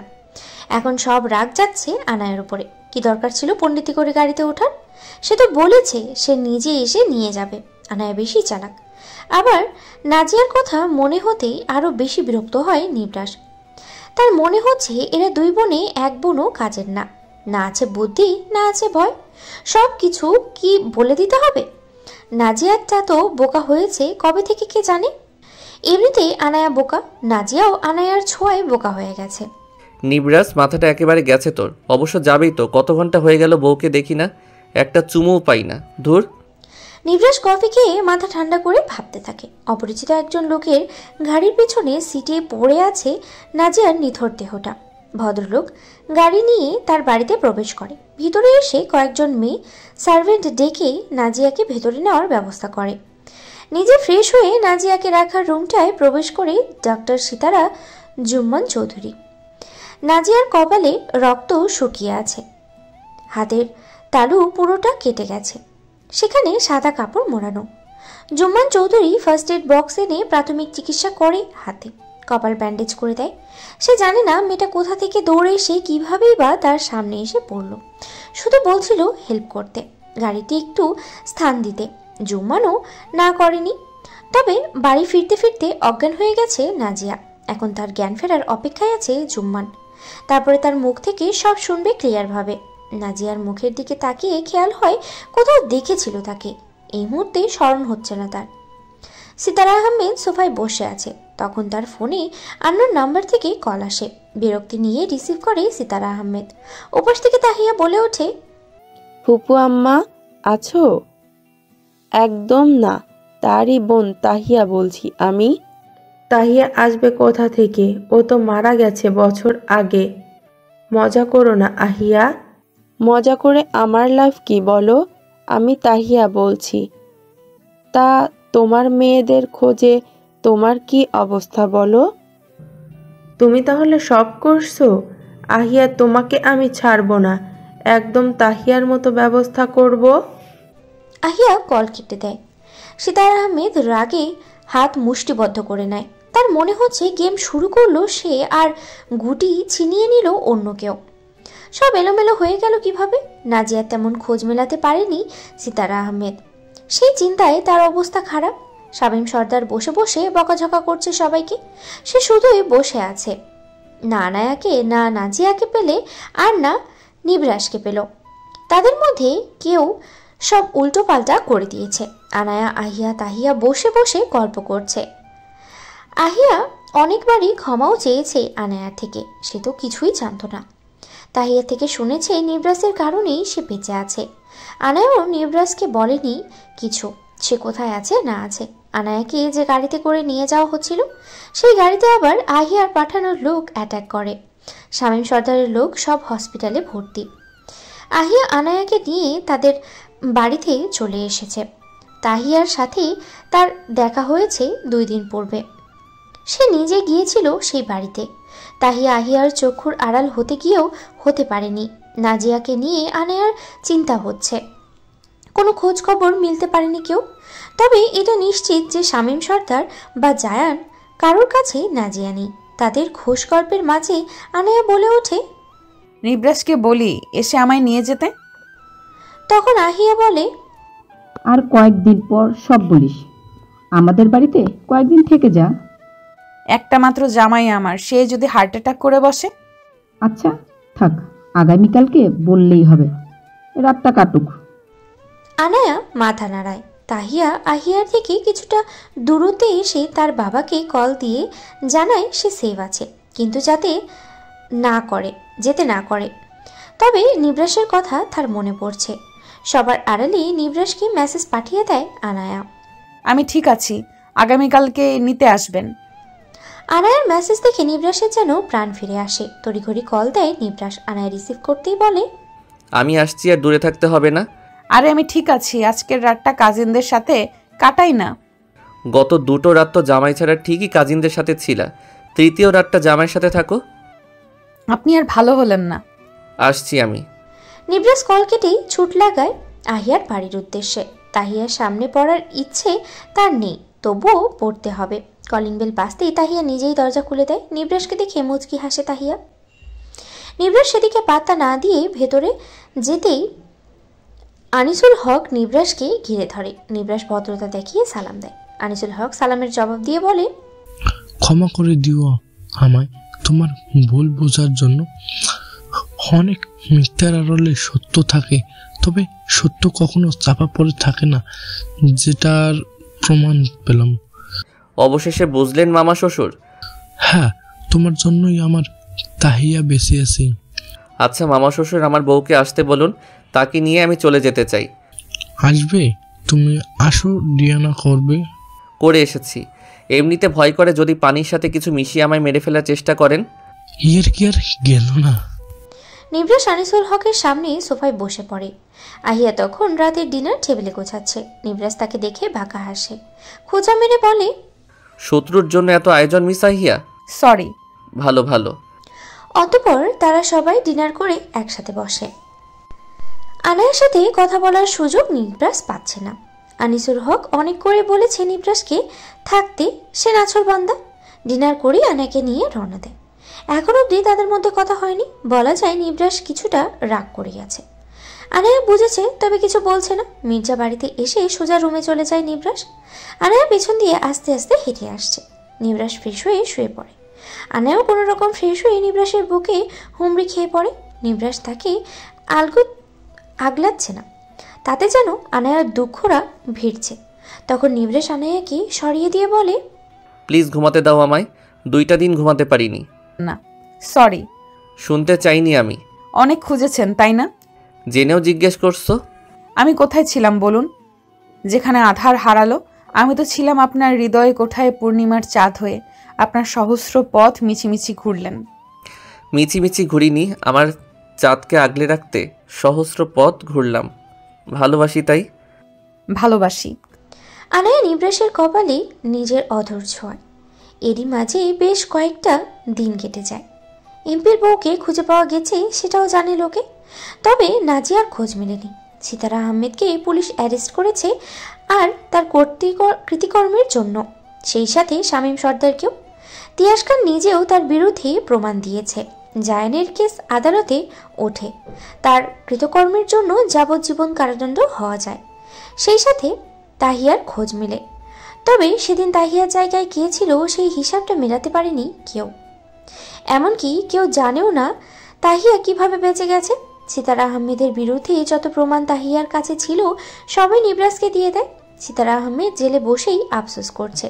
এখন সব রাগ যাচ্ছে আনায়ার উপরে। কি দরকার ছিল পণ্ডিতি করে গাড়িতে ওঠার? সে তো বলেছে সে নিজে এসে নিয়ে যাবে। আনায়া বেশি চালাক। আবার নাজিয়ার কথা মনে হতেই আরও বেশি বিরক্ত হয় নিবরাস। তার মনে হচ্ছে এরা দুই বোনে এক বোনও কাজের না। না আছে বুদ্ধি, না আছে ভয়। সব কিছু কি বলে দিতে হবে? নাজিয়াটা তো বোকা হয়েছে কবে থেকে কে জানে। এমনিতেই আনায়া বোকা, নাজিয়াও আনায়ার ছোঁয়ায় বোকা হয়ে গেছে। নিবরাস, মাথাটা একেবারে গেছে তোর। অবশ্য যাবেই তো, কত ঘন্টা হয়ে গেল বউকে দেখি না, একটা চুমুও পাই না। ধুর। নিবরাস কফি খেয়ে মাথা ঠান্ডা করে ভাবতে থাকে। অপরিচিত একজন লোকের গাড়ির পিছনে সিটে পড়ে আছে নাজিয়ার নিথর দেহটা। ভদ্রলোক গাড়ি নিয়ে তার বাড়িতে প্রবেশ করে। ভিতরে এসে কয়েকজন মেয়ে সার্ভেন্ট ডেকে নাজিয়াকে ভেতরে নেওয়ার ব্যবস্থা করে। নিজে ফ্রেশ হয়ে নাজিয়াকে রাখার রুমটায় প্রবেশ করে ডক্টর সিতারা জুম্মান চৌধুরী। নাজিয়ার কপালে রক্ত শুকিয়ে আছে, হাতের তালু পুরোটা কেটে গেছে, সেখানে সাদা কাপড় মোড়ানো। Jumman Chowdhury first aid box এনে প্রাথমিক চিকিৎসা করে হাতে, কপাল ব্যান্ডেজ করে দেয়। সে জানে না মেয়েটা কোথা থেকে দৌড়ে এসে কীভাবেই বা তার সামনে এসে পড়ল। শুধু বলছিল হেল্প করতে, গাড়িতে একটু স্থান দিতে। জুম্মানও না করেনি। তবে বাড়ি ফিরতে ফিরতে অজ্ঞান হয়ে গেছে নাজিয়া। এখন তার জ্ঞান ফেরার অপেক্ষায় আছে জুম্মান। তারপরে তার মুখ থেকে সব শুনবে ক্লিয়ারভাবে। নাজিয়ার মুখের দিকে তাকিয়ে খেয়াল হয় কোথাও দেখেছিল তাকে। এই মুহূর্তে স্মরণ হচ্ছে না তার। সিতারা আহমেদ সোফায় বসে আছে। তখন তার ফোনে আন্নোর নাম্বার থেকে কল আসে। বিরক্তি নিয়ে রিসিভ করে সিতারা আহমেদ। ওপাশ থেকে তাহিয়া বলে ওঠে, ফুপু আম্মা আছো? একদম না, তারই বোন তাহিয়া বলছি আমি। তাহিয়া আসবে কোথা থেকে? ও তো মারা গেছে বছর আগে। মজা করো না আহিয়া। মজা করে আমার লাভ কি বলো? আমি তাহিয়া বলছি। তা তোমার মেয়েদের খোঁজে তোমার কি অবস্থা বলো? তুমি তাহলে সব করছো? আহিয়া, তোমাকে আমি ছাড়বো না, একদম তাহিয়ার মতো ব্যবস্থা করব। আহিয়া কল কেটে দেয়। সিতারা আহমেদ রাগে হাত মুষ্টিবদ্ধ করে নেয়। তার মনে হচ্ছে গেম শুরু করলো সে, আর গুটি ছিনিয়ে নিল অন্য কেউ। সব এলোমেলো হয়ে গেল কিভাবে? নাজিয়া তেমন খোঁজ মেলাতে পারেনি সিতারা আহমেদ। সেই চিন্তায় তার অবস্থা খারাপ। শামীম সর্দার বসে বসে বকাঝকা করছে সবাইকে। সে শুধুই বসে আছে। না আনায়াকে, না নাজিয়াকে পেলে, আর না নিবরাসকে পেল। তাদের মধ্যে কেউ সব উল্টো পাল্টা করে দিয়েছে। আনায়া, আহিয়া, তাহিয়া বসে বসে গল্প করছে। আহিয়া অনেকবারই ক্ষমাও চেয়েছে আনায়ার থেকে, সে তো কিছুই জানত না। তাহিয়া থেকে শুনেছে নিবরাসের কারণেই সে বেঁচে আছে। আনায়াও নিবরাসকে বলেনি কিছু, সে কোথায় আছে না আছে। আনায়াকে যে গাড়িতে করে নিয়ে যাওয়া হচ্ছিল, সেই গাড়িতে আবার আহিয়ার পাঠানোর লোক অ্যাটাক করে। শামীম সর্দারের লোক সব হসপিটালে ভর্তি। আহিয়া আনায়াকে নিয়ে তাদের বাড়িতে চলে এসেছে। তাহিয়ার সাথে তার দেখা হয়েছে 2 দিন পূর্বে। সে নিজে গিয়েছিল সেই বাড়িতে। তাহিয়া আহিয়ার চক্ষুর আড়াল হতে গিয়েও হতে পারেনি। নাজিয়াকে নিয়ে আনায়ার চিন্তা হচ্ছে। কোনো খোঁজ খবর মিলতে পারেনি কেউ। তবে এটা নিশ্চিত যে শামীম সর্দার বা জায়ান কারোর কাছে নাজিয়া নেই। তাদের খোঁজ গল্পের মাঝে আনায়া বলে ওঠে, নিবরাসকে বলি এসে আমায় নিয়ে যেতে। তখন আহিয়া বলে, আর কয়েকদিন পর সব বলিস। আমাদের বাড়িতে কয়েকদিন থেকে যা। একটা মাত্র জামাই আমার, সে যদি হার্ট অ্যাটাক করে বসে। আচ্ছা থাক, আগামীকালকে বললেই হবে, রাতটা কাটুক। আনায়া মাথা নাড়ায়। তাহিয়া আহিয়ার থেকে কিছুটা দূরত্বে এসে তার বাবাকে কল দিয়ে জানায় সে সেভ আছে, কিন্তু যেতে না করে। তবে নিবরাসের কথা তার মনে পড়ছে। সবার আড়ালে নিবরাসকে মেসেজ পাঠিয়ে দেয় আনায়া, আমি ঠিক আছি, আগামীকালকে নিতে আসবেন। আনায়ার মেসেজ দেখে নিবরাসের যেন প্রাণ ফিরে আসে। তড়িঘড়ি কল দেয় নিবরাস। আনায়া রিসিভ করতেই বলে, আমি আসছি, আর দূরে থাকতে হবে না। আরে আমি ঠিক আছি, আজকের রাতটা কাজিনদের সাথে কাটাই না। গত দুটো রাত তো জামাই ছাড়া ঠিকই কাজিনদের সাথে ছিলা, তৃতীয় রাতটা জামাইয়ের সাথে থাকো। আপনি আর ভালো হলেন না। আসছি আমি। নিবরাজ কল কেটেই ছুট লাগায় আহিয়ার বাড়ির উদ্দেশ্যে। তাহিয়ার সামনে পড়ার ইচ্ছে তার নেই, তবুও পড়তে হবে। কলিং বেল বাজতেই তাহিয়া নিজেই দরজা খুলে দেয়। নিবরাজকে দেখে মুচকি হাসে তাহিয়া। নিবরাজ সেদিকে পাত্তা না দিয়ে ভেতরে যেতেই আনিসুল হক নিবরাজকে ঘিরে ধরে। নিবরাজ ভদ্রতা দেখিয়ে সালাম দেয়। আনিসুল হক সালামের জবাব দিয়ে বলে, ক্ষমা করে দিও আমায় তোমার ভুল বোঝার জন্য। অনেক মিথ্যার আড়ালে সত্য থাকে, তবে সত্য কখনো চাপা পড়ে থাকে না, যেটার প্রমাণ পেলাম। অবশেষে বুঝলেন মামা শ্বশুর? হ্যাঁ, তোমার জন্যই আমার তাহিয়া বেঁচে আছি। আচ্ছা মামা শ্বশুর, আমার বউকে আসতে বলুন, তাকে নিয়ে আমি চলে যেতে চাই। আসবে? তুমি আসো, ডিয়ানা করবে। করে এসেছি। এমনিতে ভয় করে যদি পানির সাথে কিছু মিশিয়ে আমায় মেরে ফেলার চেষ্টা করেন। ইয়ের কি আর গেল না। নিবরাজ আনিসুল হকের সামনে সোফায় বসে পড়ে। আহিয়া তখন রাতের ডিনার টেবিলে গোছাচ্ছে। নিবরাজ তাকে দেখে বাঁকা হাসে, খোঁচা মেরে বলে, শত্রুর জন্য এত আয়োজন মিস আহিয়া? সরি। ভালো ভালো। অতঃপর তারা সবাই ডিনার করে একসাথে বসে। আনায়ার সাথে কথা বলার সুযোগ নিবরাজ পাচ্ছে না। আনিসুল হক অনেক করে বলেছে নিবরাজকে থাকতে, সে নাছোড়বান্দা। ডিনার করে আনায়াকে নিয়ে রওনা দেয়। এখন অবধি তাদের মধ্যে কথা হয়নি, বলা যায় নিবরাজ কিছুটা রাগ করে গেছে। আনায়া বুঝেছে, তবে কিছু বলছে না। মির্জা বাড়িতে এসে সোজা রুমে চলে যায় নিবরাজ। আনায়া পেছন দিয়ে আস্তে আস্তে হেঁটে আসছে। নিবরাজ ফ্রেশ হয়ে শুয়ে পড়ে। আনায়াও কোনো রকম ফ্রেশ হয়ে নিবরাজের বুকে হুমড়ি খেয়ে পড়ে। নিবরাজ তাকে আগলাচ্ছে না, তাতে যেন আনায়ার দুঃখরা ভিড়ছে। তখন নিবরাজ আনায়াকে সরিয়ে দিয়ে বলে, প্লিজ ঘুমাতে দাও আমায়, 2টা দিন ঘুমাতে পারিনি। না সরি। শুনতে চাইনি আমি। অনেক খুঁজেছেন তাই না? জেনেও জিজ্ঞেস করছো? আমি কোথায় ছিলাম বলুন? যেখানে আধার হারালো, আমি তো ছিলাম আপনার হৃদয়ে কোঠায় পূর্ণিমার চাঁদ হয়ে। আপনার সহস্র পথ মিছিমিছি ঘুরলেন। মিছিমিছি ঘুরিনি, আমার চাঁদকে আগলে রাখতে সহস্র পথ ঘুরলাম। ভালোবাসি তাই। ভালোবাসি। আনায়া নিবরাজের কপালে নিজের অধর ছোঁয়। এরই মাঝে বেশ কয়েকটা দিন কেটে যায়। এমপির বউকে খুঁজে পাওয়া গেছে সেটাও জানে লোকে, তবে নাজিয়ার খোঁজ মেলেনি। সিতারা আহমেদকে পুলিশ অ্যারেস্ট করেছে, আর তার কৃতিকর্মের জন্য, সেই সাথে শামীম সর্দারকেও। তিয়াস খান নিজেও তার বিরুদ্ধে প্রমাণ দিয়েছে। জায়ানের কেস আদালতে ওঠে, তার কৃতকর্মের জন্য যাবজ্জীবন কারাদণ্ড হওয়া যায়। সেই সাথে তাহিয়ার খোঁজ মেলে, তবে সেদিন তাহিয়ার জায়গায় কে ছিল সেই হিসাবটা মেলাতে পারেনি কেউ। এমনকি কেউ জানেও না তাহিয়া কিভাবে বেঁচে গেছে। সিতারা আহমেদের বিরুদ্ধে যত প্রমাণ তাহিয়ার কাছে ছিল সবই নিবরাজকে দিয়ে দেয়। সিতারা আহমেদ জেলে বসেই আফসোস করছে,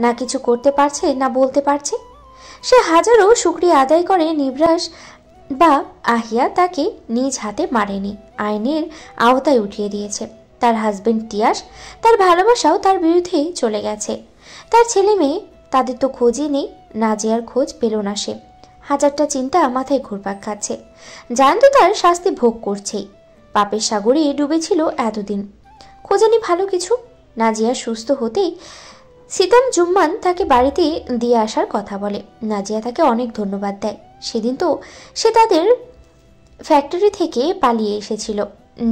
না কিছু করতে পারছে না বলতে পারছে। সে হাজারো শুকরিয়া আদায় করে নিবরাজ বা আহিয়া তাকে নিজ হাতে মারেনি, আইনের আওতায় উঠিয়ে দিয়েছে। তার হাজবেন্ড তিয়াস, তার ভালোবাসাও তার বিরুদ্ধেই চলে গেছে। তার ছেলে মেয়ে, তাদের তো খোঁজই নেই। নাজিয়ার খোঁজ পেল না সে। হাজারটা চিন্তা মাথায় ঘুরপাক খাচ্ছে। জানতো তার শাস্তি ভোগ করছেই। পাপের সাগরে ডুবেছিল এতদিন। খোঁজানি ভালো কিছু। নাজিয়া সুস্থ হতেই সিতাম জুম্মান তাকে বাড়িতে দিয়ে আসার কথা বলে। নাজিয়া তাকে অনেক ধন্যবাদ দেয়। সেদিন তো সে তাদের ফ্যাক্টরি থেকে পালিয়ে এসেছিল।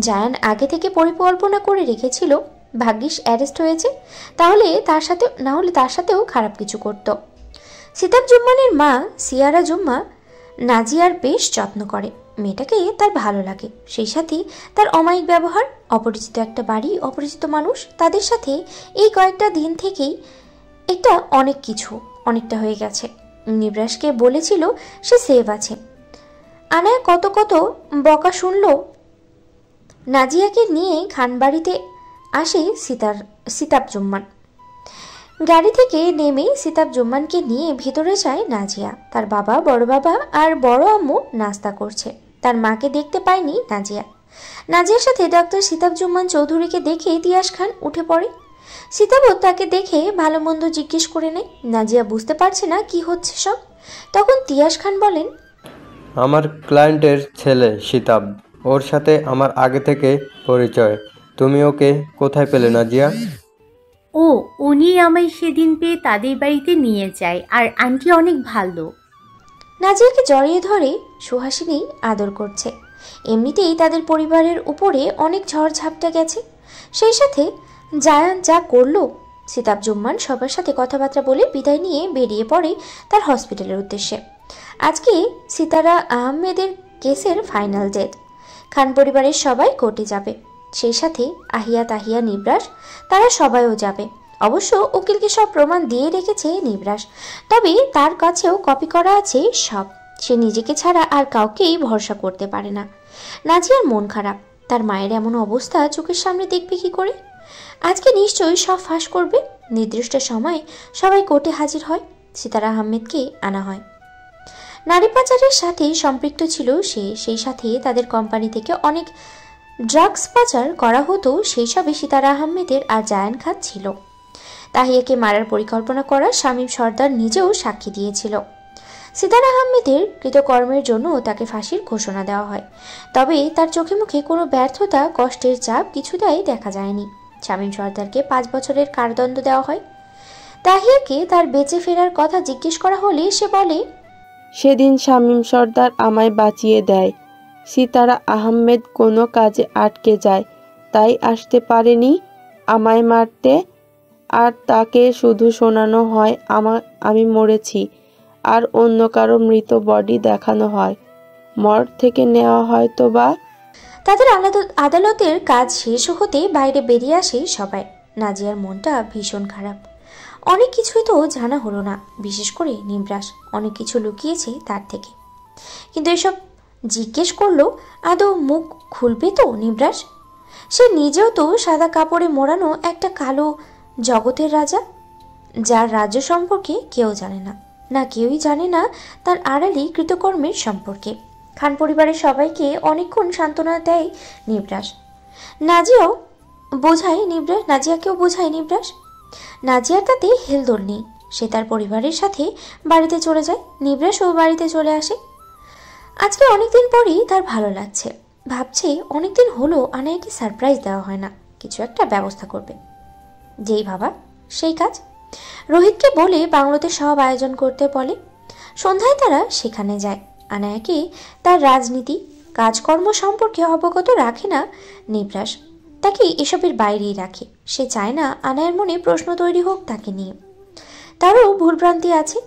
জায়ান আগে থেকে পরিকল্পনা করে রেখেছিল, ভাগ্যিস অ্যারেস্ট হয়েছে, না হলে তার সাথেও খারাপ কিছু করত। সিতাম জুম্মানের মা সিয়ারা জুম্মা নাজিয়ার বেশ যত্ন করে। মেয়েটাকে তার ভালো লাগে, সেই সাথে তার অমায়িক ব্যবহার। অপরিচিত একটা বাড়ি, অপরিচিত মানুষ, তাদের সাথে এই কয়েকটা দিন থেকেই অনেকটা হয়ে গেছে। নিবরাজকে বলেছিল সে সেভ আছে। আনায়া কত বকা শুনল। নাজিয়াকে নিয়ে খানবাড়িতে আসে সিতাব জুম্মান। গাড়ি থেকে নেমে সিতাব জুম্মানকে নিয়ে ভেতরে যায় নাজিয়া। তার বাবা, বড় বাবা আর বড় আম্মু নাস্তা করছে। তার মাকে দেখতে পায়নি নাজিয়া। নাজিয়ার সাথে ডাক্তার সিতাব জুম্মান চৌধুরীকে দেখে তিয়াস খান উঠে পড়ে। সিতাবও তাকে দেখে ভালো মন্দ জিজ্ঞেস করে নেয়। নাজিয়া বুঝতে পারছে না কি হচ্ছে সব। তখন তিয়াস খান বলেন, আমার ক্লায়েন্টের ছেলে সিতাব। ওর সাথে আমার আগে থেকে পরিচয়। তুমি ওকে কোথায় পেলে নাজিয়া? ও, উনি আমায় সেদিন পেয়ে তাদের বাড়িতে নিয়ে যায়, আর আন্টি অনেক ভালো। নাজিয়াকে জড়িয়ে ধরে সুহাসিনী আদর করছে। এমনিতেই তাদের পরিবারের উপরে অনেক ঝড়ঝাপটা গেছে, সেই সাথে জায়ান যা করলো। সিতাব জুম্মান সবার সাথে কথাবার্তা বলে বিদায় নিয়ে বেরিয়ে পড়ে তার হসপিটালের উদ্দেশ্যে। আজকে সিতারা আহমেদের কেসের ফাইনাল ডেট। খান পরিবারের সবাই কোর্টে যাবে, সেই সাথে আহিয়া তাহিয়া নিবরাস তারা সবাইও যাবে। অবশ্য উকিলকে সব প্রমাণ দিয়ে রেখেছে নিবরাস, তবে তার কাছেও কপি করা আছে সব। সে নিজেকে ছাড়া আর কাউকেই ভরসা করতে পারে না। নাজিয়ার মন খারাপ, তার মায়ের এমন অবস্থা চোখের সামনে দেখবে কি করে? আজকে নিশ্চয়ই সব ফাঁস করবে। নির্দিষ্ট সময়ে সবাই কোর্টে হাজির হয়। সিতারা আহমেদকে আনা হয়। নারী পাচারের সাথে সম্পৃক্ত ছিল সে, সেই সাথে তাদের কোম্পানি থেকে অনেক ড্রাগস পাচার করা হতো। সেই সবে সিতারা আহমেদের আর জায়ান খান ছিল। তাহিয়াকে মারার পরিকল্পনা করা শামীম সর্দার নিজেও সাক্ষী দিয়েছিল। সিতারা আহমেদের কৃতকর্মের জন্য তাকে ফাঁসির ঘোষণা দেওয়া হয়, তবে তার চোখে মুখে কোনো ব্যর্থতা, কষ্টের চাপ কিছুটাই দেখা যায়নি। শামীম সর্দারকে 5 বছরের কারাদণ্ড দেওয়া হয়। তাহিয়াকে তার বেঁচে ফেরার কথা জিজ্ঞেস করা হলে সে বলে, সেদিন শামীম সর্দার আমায় বাঁচিয়ে দেয়। সিতারা আহমেদ কোনো কাজে আটকে যায়, তাই আসতে পারেনি আমায় মারতে। আর তাকে শুধু শোনানো হয় আমি মরেছি, আর অন্য কারো মৃত বডি দেখানো হয়। মর্গ থেকে নেওয়া হয়তো বা। তাদের আদালতের কাজ শেষ হতে বাইরে বেরিয়ে আসে সবাই। নাজিয়ার মনটা ভীষণ খারাপ। অনেক কিছুই তো জানা হলো না, বিশেষ করে নিবরাস অনেক কিছু লুকিয়েছে তার থেকে। কিন্তু এসব জিজ্ঞেস করলো আদৌ মুখ খুলবে তো নিবরাস? সে নিজেও তো সাদা কাপড়ে মোড়ানো একটা কালো জগতের রাজা, যার রাজ্য সম্পর্কে কেউ জানে না, না কেউই জানে না তার আড়ালে কৃতকর্মের সম্পর্কে। খান পরিবারের সবাইকে অনেকক্ষণ সান্ত্বনা দেয় নিবরাস। নাজিয়াকেও বোঝায় নিবরাস। নাজিয়ার তাতে হেলদোল নেই। সে তার পরিবারের সাথে বাড়িতে চলে যায়। নিবরাসও বাড়িতে চলে আসে। আজকে অনেকদিন পরেই তার ভালো লাগছে। ভাবছে অনেকদিন হলো আনায়াকে সারপ্রাইজ দেওয়া হয় না, কিছু একটা ব্যবস্থা করবে। যেই ভাবা সেই কাজ। রোহিতকে বলে বাংলোতে সব আয়োজন করতে বলে। সন্ধ্যায় তারা সেখানে যায়। আনায়াকে তার রাজনীতি, কাজকর্ম সম্পর্কে অবগত রাখে না নিবরাস, তাকে এসবের বাইরেই রাখে। সে চায় না আনায়ার মনে প্রশ্ন তৈরি হোক তাকে নিয়ে। তারও ভুলভ্রান্তি আছে,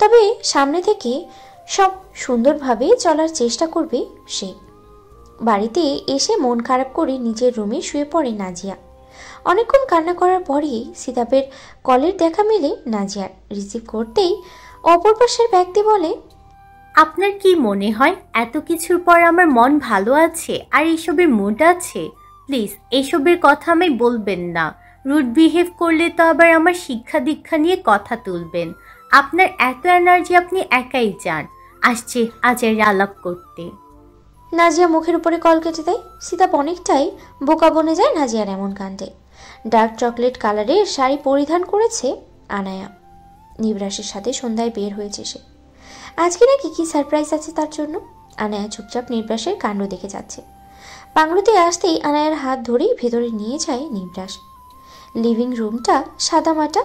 তবে সামনে থেকে সব সুন্দরভাবে চলার চেষ্টা করবে সে। বাড়িতে এসে মন খারাপ করে নিজের রুমে শুয়ে পড়ে নাজিয়া। অনেকক্ষণ কান্না করার পরে সিতাবের কলের দেখা মেলে নাজিয়ার। রিসিভ করতেই অপর পাশের ব্যক্তি বলে, আপনার কি মনে হয় এত কিছুর পর আমার মন ভালো আছে আর এইসবের মুড আছে? প্লিজ এইসবের কথা আমায় বলবেন না। রুড বিহেভ করলে তো আবার আমার শিক্ষা দীক্ষা নিয়ে কথা তুলবেন। আপনার এত এনার্জি আপনি একাই যান। আসছে আজের আলাপ করতে। নাজিয়া মুখের উপরে কল কেটে দেয়। সিতাব অনেকটাই বোকা বনে যায় নাজিয়ার এমন কাণ্ডে। ডার্ক চকলেট কালারের শাড়ি পরিধান করেছে আনায়া। নিবরাসের সাথে সন্ধ্যায় বের হয়েছে সে। আজকে নাকি কি সারপ্রাইজ আছে তার জন্য। আনায়া চুপচাপ নিবরাসের কাণ্ড দেখে যাচ্ছে। বাংলোতে আসতেই আনায়ার হাত ধরেই ভেতরে নিয়ে যায় নিবরাস। লিভিং রুমটা সাদামাটা।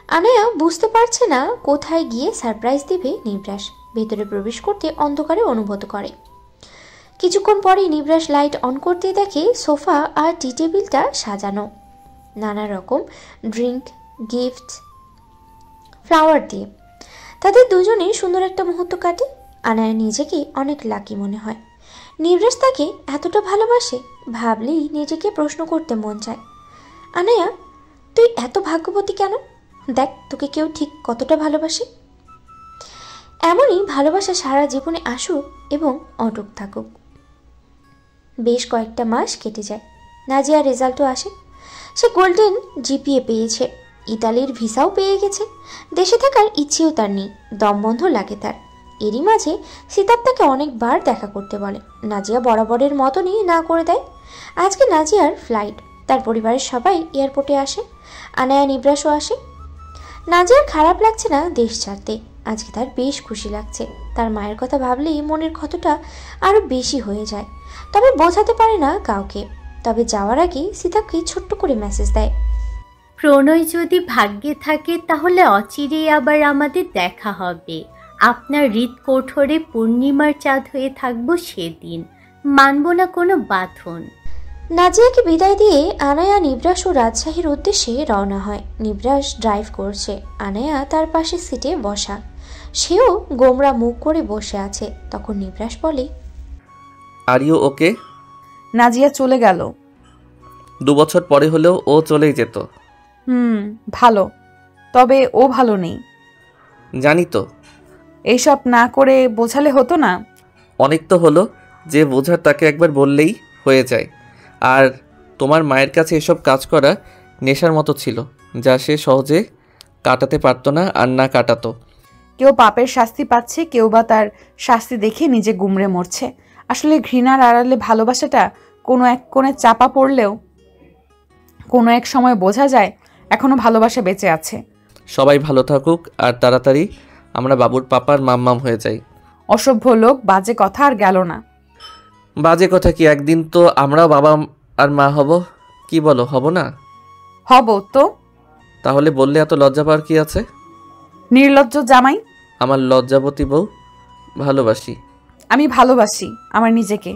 আনায়া বুঝতে পারছে না কোথায় গিয়ে সারপ্রাইজ দিবে নিবরাস। ভেতরে প্রবেশ করতে অন্ধকারে অনুভূত করে। কিছুক্ষণ পরেই নিবরাস লাইট অন করতে দেখে সোফা আর টি টেবিলটা সাজানো নানা রকম ড্রিঙ্ক, গিফট, ফ্লাওয়ার দিয়ে। তাদের দুজনের সুন্দর একটা মুহূর্ত কাটে। আনায়া নিজেকে অনেক লাকি মনে হয়। নিবরাস তাকে এতটা ভালোবাসে, ভাবলেই নিজেকে প্রশ্ন করতে মন চায়। আনায়া, তুই এত ভাগ্যবতী কেন? দেখ তোকে কেউ ঠিক কতটা ভালোবাসে। এমনই ভালোবাসা সারা জীবনে আসুক এবং অটুট থাকুক। বেশ কয়েকটা মাস কেটে যায়। নাজিয়ার রেজাল্টও আসে। সে গোল্ডেন জিপিএ পেয়েছে, ইতালির ভিসাও পেয়ে গেছে। দেশে থাকার ইচ্ছেও তার নেই, দমবন্ধ লাগে তার। এরই মাঝে সিতাব তাকে অনেকবার দেখা করতে বলে। নাজিয়া বরাবরের মতনই না করে দেয়। আজকে নাজিয়ার ফ্লাইট। তার পরিবারের সবাই এয়ারপোর্টে আসে। আনায়া নিবরাসও আসে। নাজিয়ার খারাপ লাগছে না দেশ ছাড়তে। আজকে তার বেশ খুশি লাগছে। তার মায়ের কথা ভাবলেই মনের ক্ষতটা আরো বেশি হয়ে যায়, তবে বোঝাতে পারে না কাউকে। তবে যাওয়ার আগে সীতাকে ছোট্ট করে মেসেজ দেয়, প্রণয় যদি ভাগ্যে থাকে তাহলে অচিরেই আবার আমাদের দেখা হবে। আপনার হৃদ কোঠরে পূর্ণিমার চাঁদ হয়ে থাকবো সেদিন, মানব না কোনো বাঁধন। নাজিয়াকে বিদায় দিয়ে আনায়া, নিবরাস ও রাজশাহীর উদ্দেশ্যে রওনা হয়। নিবরাস ড্রাইভ করছে, আনায়া তার পাশে সিটে বসা। সেও গোমরা মুখ করে বসে আছে। তখন নিবরাস বলে, আর ইউ ওকে? নাজিয়া চলে গেল। 2 বছর পরে হলেও ও চলেই যেত। ভালো, তবে ও ভালো নেই। জানি তো। এইসব না করে বোঝালে হতো না? অনেক তো হলো, যে বোঝার তাকে একবার বললেই হয়ে যায়। আর তোমার মায়ের কাছে এসব কাজ করা নেশার মতো ছিল, যা সে সহজে কাটাতে পারতো না, আর না কাটাতো। কেউ পাপের শাস্তি পাচ্ছে, কেউ বা তার শাস্তি দেখে নিজে গুমড়ে মরছে। আসলে ঘৃণার আড়ালে ভালোবাসাটা কোনো এক কোণে চাপা পড়লেও কোনো এক সময় বোঝা যায় এখনো ভালোবাসা বেঁচে আছে। সবাই ভালো থাকুক, আর তাড়াতাড়ি আমরা বাবুর পাপার মাম্মাম হয়ে যাই। অসভ্য লোক, বাজে কথা আর গেল না। বাজে কথা কি, একদিন তো আমরাও বাবা আর মা হব। কি বলো, হব না? হব তো। তাহলে বললে এত লজ্জা পাওয়ার কি আছে? নির্লজ্জ জামাই। আমার লজ্জাবতী বউ। ভালোবাসি। আমি ভালোবাসি আমার নিজেকে।